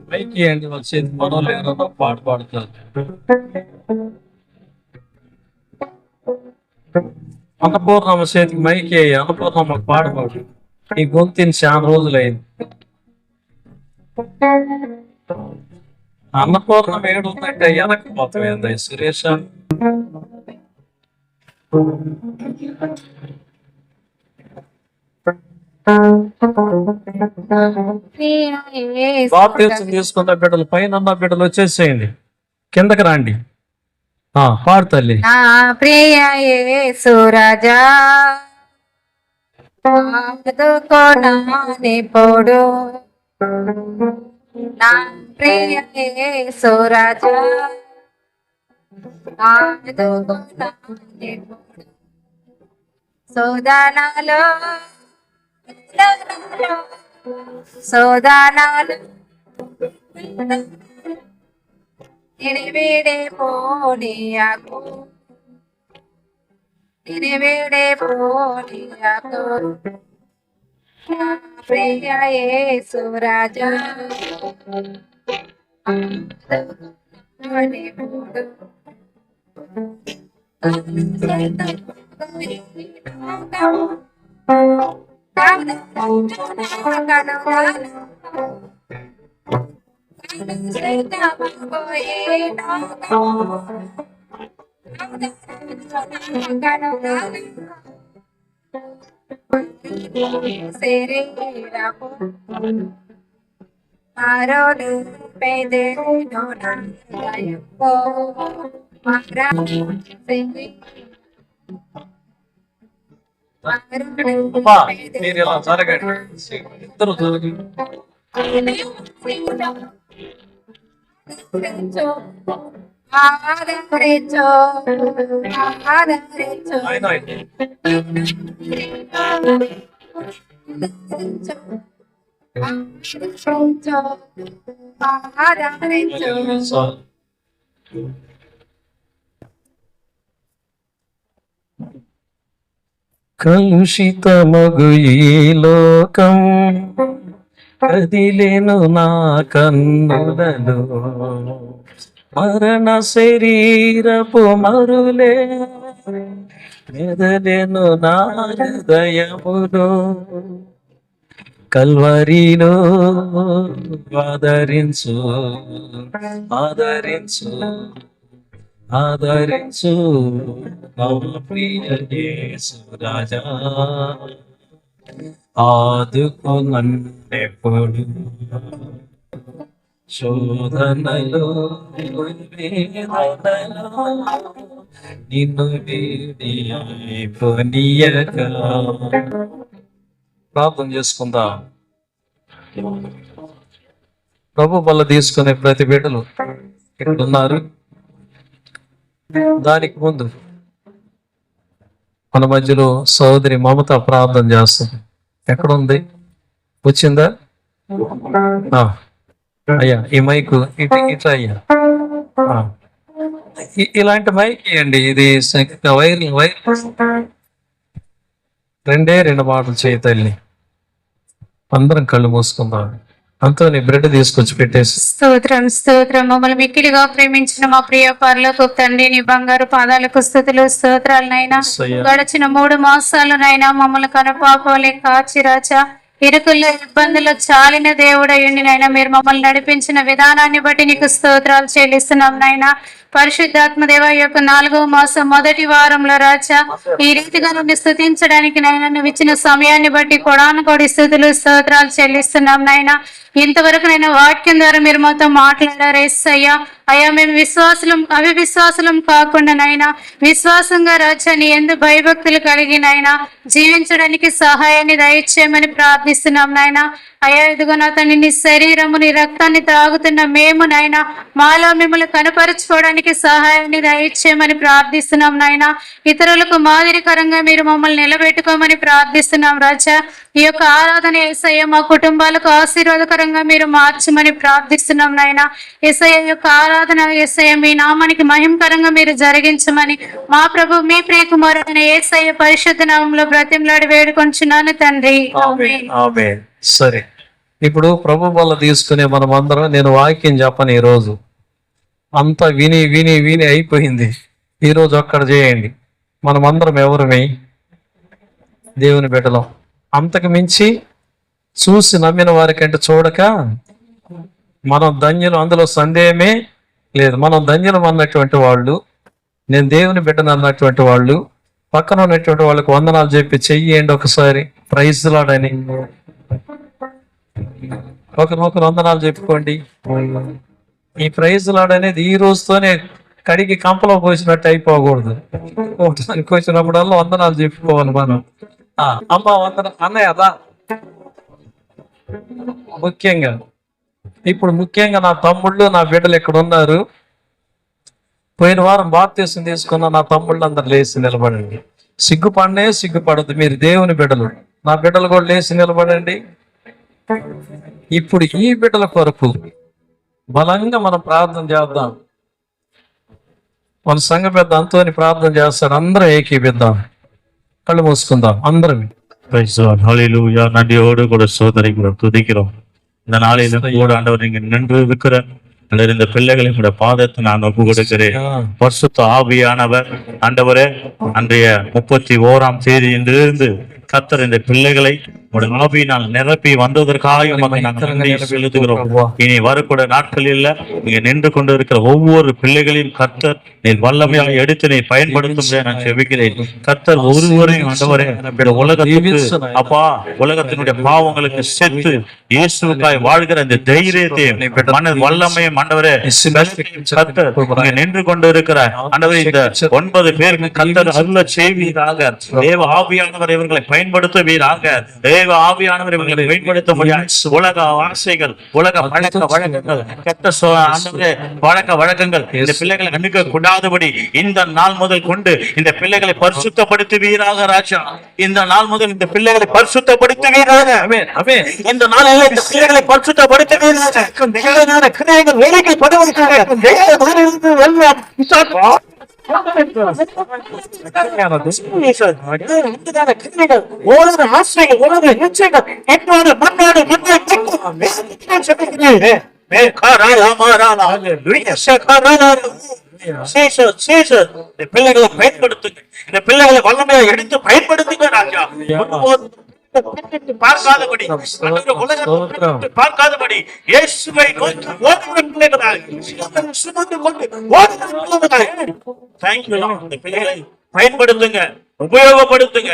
Speaker 1: పైకి అండి వచ్చేది మనోళ్ళు ఎవరన్నా పాట పాడుతారు. అన్నపూర్ణమ్మ చేతికి మైకి అన్నపూర్ణమ్మ పాట పాడు. ఈ గొంతుని చాలా రోజులైంది. అన్నపూర్ణమ్మ ఏడుందంటే వెనక్కి మొత్తం ఏంది సురేష. బాప్తీసం తీసుకున్న బిడ్డలు పైన బిడ్డలు వచ్చేసేయండి, కిందకి రండి. పాడు తల్లి.
Speaker 3: నా ప్రియ యేసు రాజా ఆదుకోనాని పోడు, నా ప్రియ యేసు రాజా ఆదుకోనాని పోడు. సోదానాలో సోదానాలు నిడివిడే పోనీయాకు, నిడివిడే పోనీయాకు, నా ప్రియ యేసు రాజా
Speaker 1: మీరు ఇలా జరగండి, ఇద్దరు జరగండి. కలుషితమగు ఈ లోకం కదిలేను నా కన్నులలో, మరణ శరీరపు మరులే మెదలేను నా హృదయములో. కల్వరిలో ఆదరించు ఆదరించు ఆదరించు నా ప్రియ యేసు రాజా, ఆదుకొనెప్పుడు శోధనలో వేదనలో నిన్ను వీడిపోనీయక. ప్రార్థన చేసుకుందాం. ప్రభు బల్ల తీసుకునే ప్రతి బిడ్డలు ఇక్కడ ఉన్నారు. దానికి ముందు మన మధ్యలో సోదరి మమత ప్రార్థన చేస్తుంది. ఎక్కడ ఉంది? వచ్చిందా? అయ్యా ఈ మైకు ఇట్లా అయ్యా, ఇలాంటి మైక్ ఇవ్వండి. ఇది వైర్ రెండు మాటలు చేయి తల్లి. అందరం కళ్ళు మూసుకుందాం. అంతా నీ బ్రెడ్ తీసుకొచ్చి పెట్టేసి.
Speaker 5: స్తోత్రం స్తోత్రం. మమ్మల్ని మిక్కిలిగా ప్రేమించిన మా ప్రియ పరలోక తండ్రి, నీ బంగారు పాదాలకు స్తుతులు స్తోత్రాలనైనా. గడిచిన 3 మాసాలనైనా మమ్మల్ని కనపాపలే కాచి రాచా, ఇరుకుల్లో ఇబ్బందులు చాలిన దేవుడయ్యండి నైనా. మీరు మమ్మల్ని నడిపించిన విధానాన్ని బట్టి నీకు స్తోత్రాలు చెల్లిస్తున్నాం నైనా. పరిశుద్ధాత్మ దేవ, యొక్క 4వ మాసం మొదటి వారంలో రాజా ఈ రీతిగా నుండి స్తుతించడానికి నైనా నువ్వు ఇచ్చిన సమయాన్ని బట్టి కొడానుకోడి స్తుతులు స్తోత్రాలు చెల్లిస్తున్నాం నైనా. ఇంతవరకు నేను వాక్యం ద్వారా మీరు మాతో మాట్లాడారు యేసయ్యా. అయ్యా మేము విశ్వాసులం అవిశ్వాసులం కాకుండా నైనా విశ్వాసంగా రాజా నీ యందు భయభక్తులు కలిగి నైనా జీవించడానికి సహాయాన్ని దయచేయమని ప్రార్థిస్తున్నాం నాయన. అయ్యా ఇదిగో నా తండ్రి, నీ శరీరము నీ రక్తాన్ని త్రాగుతున్న మేము నాయన మాలో మిమ్మల్ని కనపరుచుకోవడానికి సహాయాన్ని దయచేయమని ప్రార్థిస్తున్నాం నాయన. ఇతరులకు మాదిరికరంగా మీరు మమ్మల్ని నిలబెట్టుకోమని ప్రార్థిస్తున్నాం రాజా. ఈ యొక్క ఆరాధన యేసయ్య మా కుటుంబాలకు ఆశీర్వాదకరంగా మీరు మార్చమని ప్రార్థిస్తున్నాం నాయన. యేసయ్య యొక్క ఆరాధన యేసయ్య మీ నామానికి మహిమకరంగా మీరు జరిగించమని మా ప్రభు మీ ప్రియకుమారుడైన యేసయ్య పరిశుద్ధ నామంలో బ్రతిమలాడి వేడుకొంచున్నాను తండ్రి.
Speaker 1: ఆమేన్. సరే, ఇప్పుడు ప్రభు వల్ల తీసుకునే మనం అందరం, నేను వాక్యం చెప్పను ఈరోజు, అంతా విని విని విని అయిపోయింది. ఈరోజు అక్కడ చేయండి. మనమందరం ఎవరిమి? దేవుని బిడ్డలం. అంతకు మించి చూసి నమ్మిన వారికంటే చూడక మనం ధన్యులు, అందులో సందేహమే లేదు. మనం ధన్యులం అన్నటువంటి వాళ్ళు, నేను దేవుని బిడ్డను అన్నటువంటి వాళ్ళు, పక్కన ఉన్నటువంటి వాళ్ళకి వందనాలు చెప్పి చెయ్యండి ఒకసారి. ప్రైజ్ లార్డ్ అని ఒకరినొకరు వందనాలు చెప్పుకోండి. ఈ ప్రైజ్ లార్డ్ అనేది ఈ రోజుతోనే కడిగి కంపలో పోసినట్టు అయిపోకూడదు. ఒకటానికి వచ్చినప్పుడల్లా వందనాలు చెప్పుకోవాలి మనం. అమ్మ వందన అన్నయ్య అదా. ముఖ్యంగా ఇప్పుడు నా తమ్ముళ్ళు నా బిడ్డలు ఇక్కడ ఉన్నారు. పోయిన వారం బాప్తీసం తీసుకున్న నా తమ్ముళ్ళు అందరు లేచి నిలబడండి. సిగ్గుపడద్దు, మీరు దేవుని బిడ్డలు. నా బిడ్డలు కూడా లేచి నిలబడండి. ఇప్పుడు ఈ బిడ్డల కొరకు బలంగా మనం ప్రార్థన చేద్దాం. మన సంఘ పెద్ద అంతోని ప్రార్థన చేస్తాడు. అందరం ఏకీపిద్దాం, కళ్ళు మూసుకుందాం అందరం.
Speaker 4: ஹல்லேலூயா. நன்றியோடு கூட சோதரிக்கிறோம், துதிக்கிறோம். இந்த நாளிலும் கூட ஆண்டவர் நீங்க நின்று இருக்கிற இந்த பிள்ளைகளின் பாதத்தை நான் ஒப்பு கொடுக்கிறேன். பரிசுத்த ஆவியானவர் ஆண்டவரே, அன்றைய 31ஆம் தேதியிலிருந்து கர்த்தர் இந்த பிள்ளைகளை ஆவியினால் நிரப்பி வந்ததற்காக செலுத்துகிறோம். இனி வரக்கூட நாட்களில் நீங்க நின்று கொண்டு இருக்கிற ஒவ்வொரு பிள்ளைகளையும் கர்த்தர் நீர் வல்லமையாக எடுத்து நீ பயன்படுத்தும் நான் செபிக்கிறேன். கர்த்தர் ஒருவரையும் ஆண்டவரே உலகத்துக்கு அப்பா, உலகத்தினுடைய பாவங்களுக்கு செத்து இயேசுவுக்காய் வாழ்கிற இந்த தைரியத்தையும் மன வல்லமையும் ஆண்டவரே கர்த்தர் நின்று கொண்டு இருக்கிற ஆண்டவரே இந்த 9 பேருக்கு கர்த்தர் அருள செய்வீராக. தேவ ஆவியானவர் இவர்களை பயன்படுத்துவீராக. தேவ ஆவியானவர் இவர்களை பயன்படுத்த முடியாது. உலக ஆசைகள், உலக பழக்க வழக்கங்கள், கெட்ட பழக்க வழக்கங்கள் இந்த பிள்ளைகளை கண்டுக்க கூடாதபடி இந்த நாள் முதல் கொண்டு இந்த பிள்ளைகளை பரிசுத்தப்படுத்துவீராக ராஜா. இந்த நாள் முதல் இந்த பிள்ளைகளை பரிசுத்தப்படுத்துவீராக. இந்த நாளில் இந்த பிள்ளைகளை பரிசுத்தப்படுத்துவீராக. கிரியைகள் வேலைகள் படுவதற்காக பிள்ளைகளை பயன்படுத்துங்க. இந்த பிள்ளைகளை வல்லமையா எடுத்து பயன்படுத்துங்க ராஜா. பார்க்காதபடி பார்க்காதபடி இயேசுவை நோக்கி ஓடுகிற பிள்ளைகளாய் சுமந்து கொண்டு ஓடுகிற பிள்ளைகளாய். Thank you Lord. இந்த பிள்ளைகளை பயன்படுத்துங்க, உபயோகப்படுத்துங்க.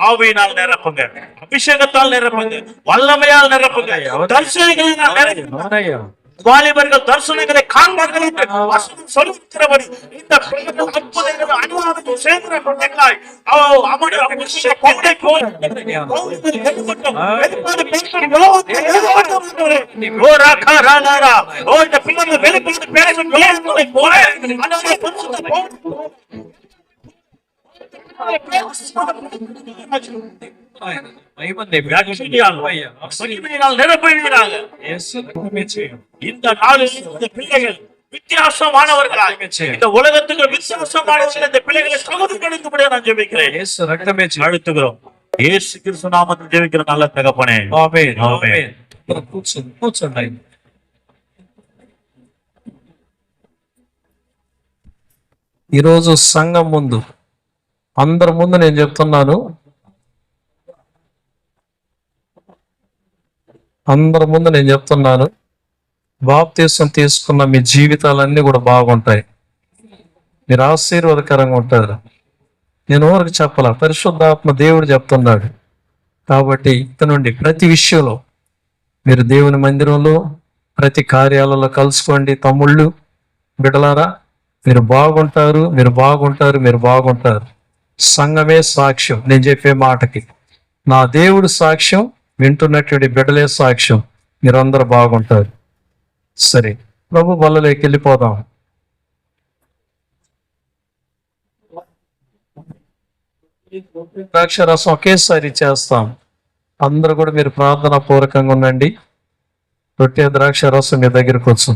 Speaker 4: ஆவியினால் நிரப்புங்க, அபிஷேகத்தால் நிரப்புங்க, வல்லமையால் நிரப்புங்க, தரிசனங்களினால் நிரப்புங்க. வாலிபர்கள் தரிசனங்களை காண்பார்கள் என்று வசனம் சொல்லுகிறபடி இந்த பிள்ளைகள் அற்புதங்கள் அனுபவத்தில் சேர்ந்த பிள்ளைகளாய் அவருடைய அபிஷேக பவுடை போல இந்த பிள்ளைகள் வெளிப்பட்டு பேசும் போல நிரப்புகிறாங்க. இந்த நாளில் இந்த பிள்ளைகள் வித்தியாசமானவர்களாக இந்த உலகத்துக்கு வித்தியாசமானவர்கள் இந்த பிள்ளைகளை சமூகப்படுத்த நான் ஜெபிக்கிறேன். அழுத்துகிறோம். இயேசு கிறிஸ்து நாமத்தில் ஜெபிக்கிற நல்ல தகப்பனே. ஆமென். ஆமென்.
Speaker 1: కూర్చోండి. ఈరోజు సంఘం ముందు అందరి ముందు నేను చెప్తున్నాను, బాప్తీసం తీసుకున్న మీ జీవితాలన్నీ కూడా బాగుంటాయి, మీరు ఆశీర్వాదకరంగా ఉంటారు. నేను ఎవరికి చెప్పాల, పరిశుద్ధాత్మ దేవుడు చెప్తున్నాడు. కాబట్టి ఇక నుండి ప్రతి విషయంలో మీరు దేవుని మందిరంలో ప్రతి కార్యాలలో కలుసుకోండి. తమ్ముళ్ళు బిడ్డలారా, మీరు బాగుంటారు, మీరు బాగుంటారు, మీరు బాగుంటారు. సంఘమే సాక్ష్యం. నేను చెప్పే మాటకి నా దేవుడు సాక్ష్యం, వింటున్నటువంటి బిడ్డలే సాక్ష్యం. మీరందరూ బాగుంటారు. సరే, ప్రభు బల్లలోకి వెళ్ళిపోదాం. ద్రాక్షరసం ఒకేసారి చేస్తాం. అందరూ కూడా మీరు ప్రార్థనా పూర్వకంగా ఉండండి. రొట్టె ద్రాక్ష రసం మీ దగ్గరకు వచ్చు.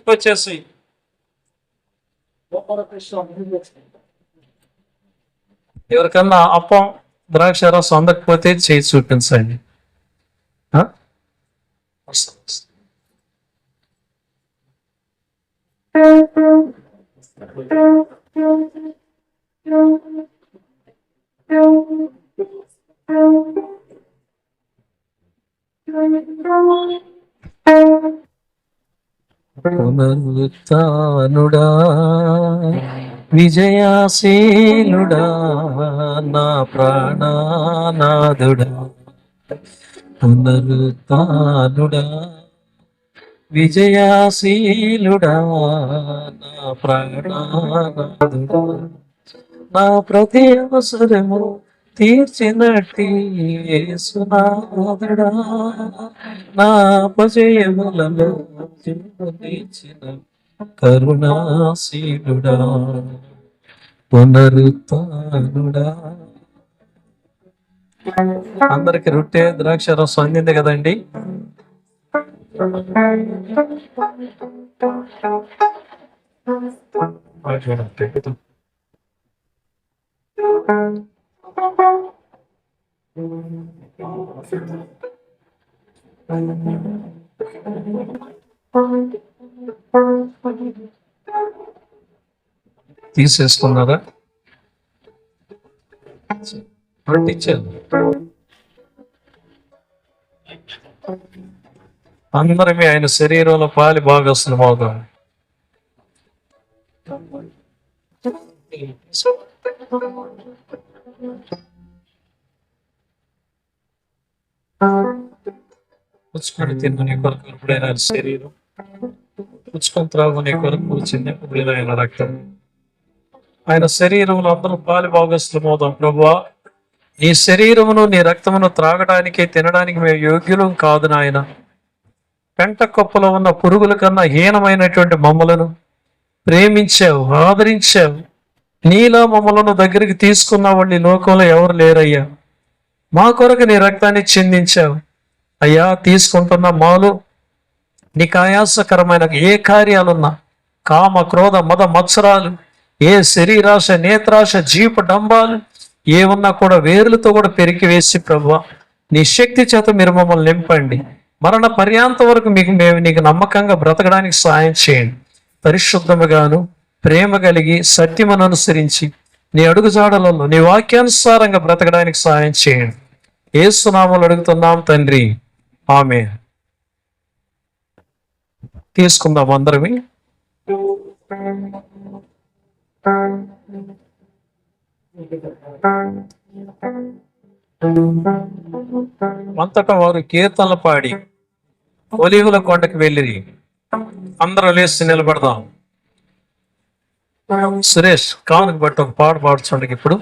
Speaker 1: వచ్చేసి ఎవరికన్నా అప్పం ద్రాక్ష రసం అందకపోతే చేయి చూపించండి. ఆ? పునరుత్థానుడా విజయాశీలుడా నా ప్రాణనాథుడా, పునరుత్థానుడా విజయాశీలుడా నా ప్రాణనాథుడా, నా ప్రతి అవసరము తీర్చినట్టి యేసునాథుడా, నా అపజయములలో తీర్చిన కరుణాశీలుడా, పునరుత్థానుడా. అందరికి రొట్టె ద్రాక్ష రసం అందింది కదండి. తీసేసుకున్నారా? ఇచ్చారు. అందరమే ఆయన శరీరంలో పాలి భాగస్తులు అవుతాం. పుచ్చుకొని తిన్నని కొరకు ఎప్పుడైనా శరీరం, పుచ్చుకొని త్రాగునే కొరకు చిన్నప్పుడు ఆయన రక్తం. ఆయన శరీరంలో అందరూ పాలి భాగస్తులు అవుతాం. ప్రభువా, నీ శరీరమును నీ రక్తమును త్రాగడానికి తినడానికి మేము యోగ్యులం కాదు నాయన. పెంట కొప్పలో ఉన్న పురుగుల కన్నా హీనమైనటువంటి మమ్మలను ప్రేమించావు, ఆదరించావు. నీలా మమ్మలను దగ్గరికి తీసుకున్న వాళ్ళు ఈ లోకంలో ఎవరు లేరయ్యా. మా కొరకు నీ రక్తాన్ని చిందించావు అయ్యా. తీసుకుంటున్న మాలో నీకు ఆయాసకరమైన ఏ కార్యాలున్నా, కామ క్రోధ మద మత్సరాలు, ఏ శరీరాశ నేత్రాశ జీప డంబాలు ఏమన్నా కూడా వేర్లతో కూడా పెరికి వేసి ప్రభువా నీ శక్తి చేత మీరు మమ్మల్ని నింపండి. మరణ పర్యాంత వరకు మేము నీకు నమ్మకంగా బ్రతకడానికి సాయం చేయండి. పరిశుద్ధముగాను ప్రేమ కలిగి సత్యమును అనుసరించి నీ అడుగుజాడలలో నీ వాక్యానుసారంగా బ్రతకడానికి సాయం చేయండి. యేసు నామములో అడుగుతున్నాం తండ్రి, ఆమేన్. తీసుకుందాం అందరమే. అంతటా వారు కీర్తనలు పాడి ఒలీవల కొండకి వెళ్ళిరి. అందరూ లేచి నిలబడదాం. సురేష్ కానుక బట్టి ఒక పాట పాడుచుండగా, ఇప్పుడు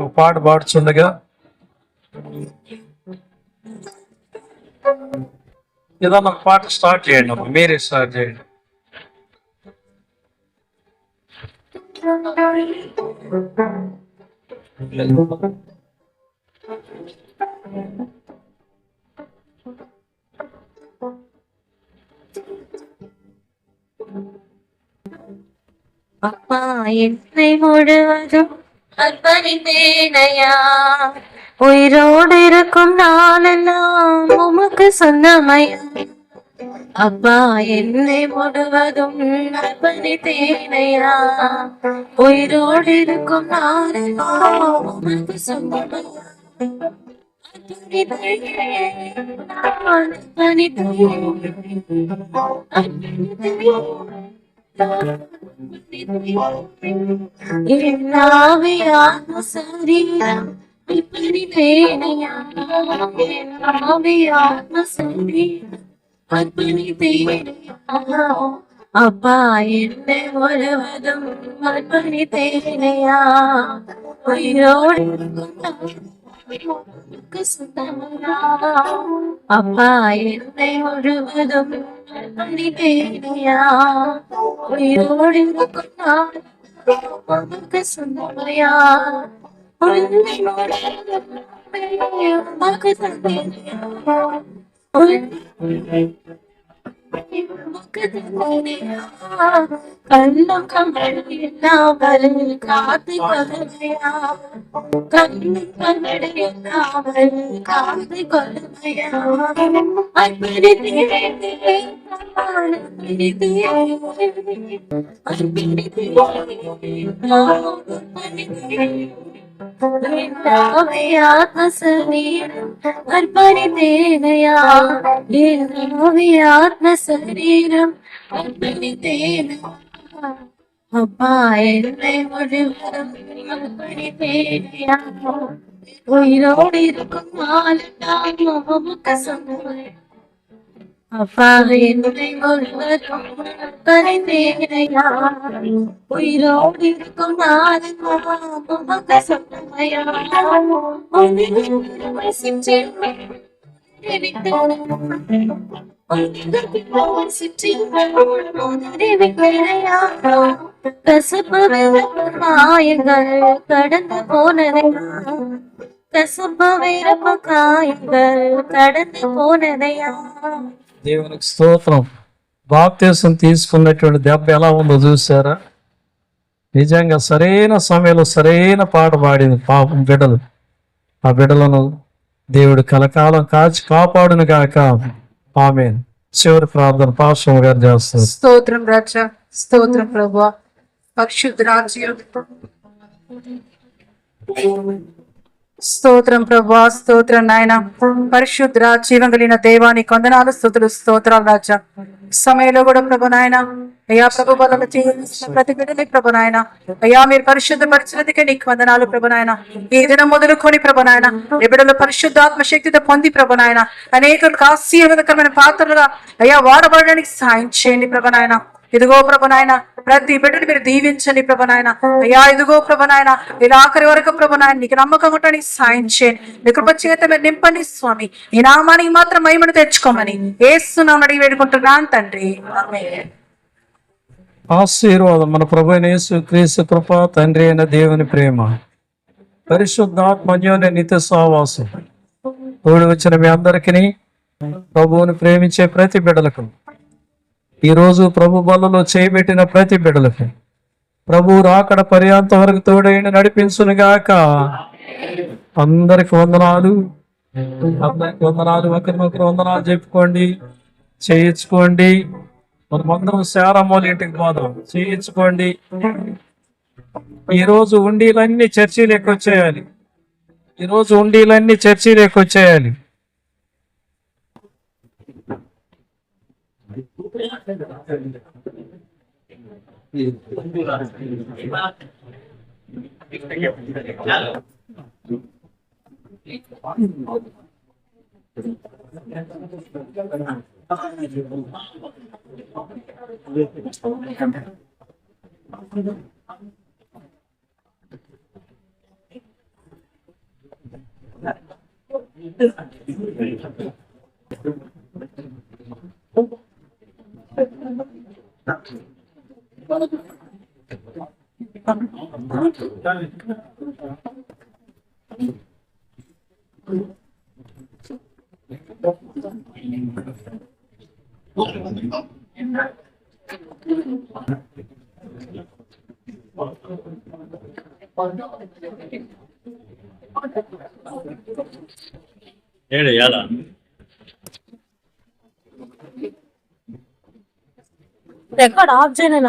Speaker 1: ఒక పాట పాడుచుండగా ఏదన్నా ఒక పాట స్టార్ట్ చేయండి అమ్మ, మీరే స్టార్ట్ చేయండి.
Speaker 5: அப்பா என்னை முழுவதும் அர்ப்பணித்தேனையா, உயிரோடு இருக்கும் நாளெல்லாம் உமக்கு சொந்தமையா. அப்பா என்னை முழுவதும் அர்ப்பணித்தேனையா, உயிரோடு இருக்கும் நாளெல்லாம் உமக்கு சொந்தமையா. சரீரம் அப்பா என்னை முழுவதும் அர்ப்பணித்தேனையா, உயிரோடு அப்பா என்னை முழுவதும் அர்ப்பணித்தேனையா, உயிரோடு சொந்தமையா. கள்ளம் கமல் இல்லாமல் காத்து கொள்ளையா, கண்ணும் கண்ணடை இல்லாமல் காத்து கொள்ளையா. ஆத்மசரீரம் அர்ப்பணித்தேனையா, ஆத்மசரீரம் அர்ப்பணித்தேனையா. அப்பா என்னை முழுவதும் அர்ப்பணித்தேனையா, உயிரோடு இருக்கும் நாளெல்லாம் உமக்கு சொந்தமையா. அப்பா என்னை முழுவதும் அர்ப்பணித்தேனையா, உயிரோடு இருக்கும் நாளெல்லாம் உமக்கு சொந்தமையா. காயங்கள் கடந்து போனதையா, கசப்பு வேறப்ப காயங்கள் கடந்து போனதையா.
Speaker 1: దేవునికి స్తోత్రం. బాప్తీసం తీసుకున్నటువంటి దెబ్బ ఎలా ఉందో చూసారా? నిజంగా సరైన సమయంలో సరైన పాట పాడింది పాపం బిడ్డలు. ఆ బిడ్డలను దేవుడు కలకాలం కాచి కాపాడును గాక. ఆమేన్. చివరి ప్రార్థన పాస్టర్ గారు చేస్తారు.
Speaker 3: స్తోత్రం రాజా, స్తోత్రం ప్రభువా, పరిశుద్ధ రాజ్యం. స్తోత్రం ప్రభా, స్తోత్రం నాయన. పరిశుద్ధ జీవం కలిగిన దేవానికి వందనాలు, స్తుతులు, స్తోత్రాలు రాజా. సమయంలో కూడా ప్రభు నాయన, అయ్యా ప్రభు బలం చేసిన ప్రతి బిడ్డని ప్రభు నాయన, అయ్యా మీరు పరిశుద్ధ పరిచినదికే నీకు వందనాలు ప్రభు నాయన. ఈ దినం మొదలుకొని ప్రభు నాయన, ఈ బిడ్డలు పరిశుద్ధాత్మ శక్తితో పొంది ప్రభు నాయన అనేకులకు ఆశీర్వాదకరమైన పాత్రలుగా అయ్యా వాడబడడానికి సాయం చేయండి ప్రభు నాయన. ఇదిగో ప్రభు నాయన, ప్రతి బిడ్డని మీరు దీవించండి ప్రభు నాయన. అయ్యా ఇదిగో ప్రభు నాయన, ఇలా ఆఖరి వరకు ప్రభు నాయన నీకు నమ్మకం ఉండడానికి సాయం చేయండి. నీ కృప చేత మీరు నింపండి స్వామి. ఈ నామానికి మాత్రం మహిమను తెచ్చుకోమని యేసునామమున అడిగి వేడుకుంటున్నాను తండ్రి, ఆమేన్.
Speaker 1: ఆశీర్వాదం మన ప్రభు అయిన యేసు క్రీస్తు కృప, తండ్రి అయిన దేవుని ప్రేమ, పరిశుద్ధాత్మ అన్యోన్య నిత్య సహవాసం తోడు వచ్చిన మీ అందరికీ, ప్రభువుని ప్రేమించే ప్రతి బిడ్డలకు, ఈరోజు ప్రభు బలలో చేయబెట్టిన ప్రతి బిడ్డలకు ప్రభు రాకడ పర్యాంత వరకు తోడైన నడిపించును గాక. అందరికి వందనాలు, అందరికి వందనాలు. ఒకరినొకరు వందనాలు చెప్పుకోండి, చేయించుకోండి. మనమందరం శారమ్మోళ్ళ ఇంటికి పోదాం, చేయించుకోండి. ఈరోజు ఉండీలన్నీ చర్చిలోకి వచ్చేయాలి. ఈరోజు ఉండీలన్నీ చర్చిలోకి వచ్చేయాలి.
Speaker 4: ఏడు ఎలా
Speaker 6: రికార్డ్ ఆఫ్ చేయను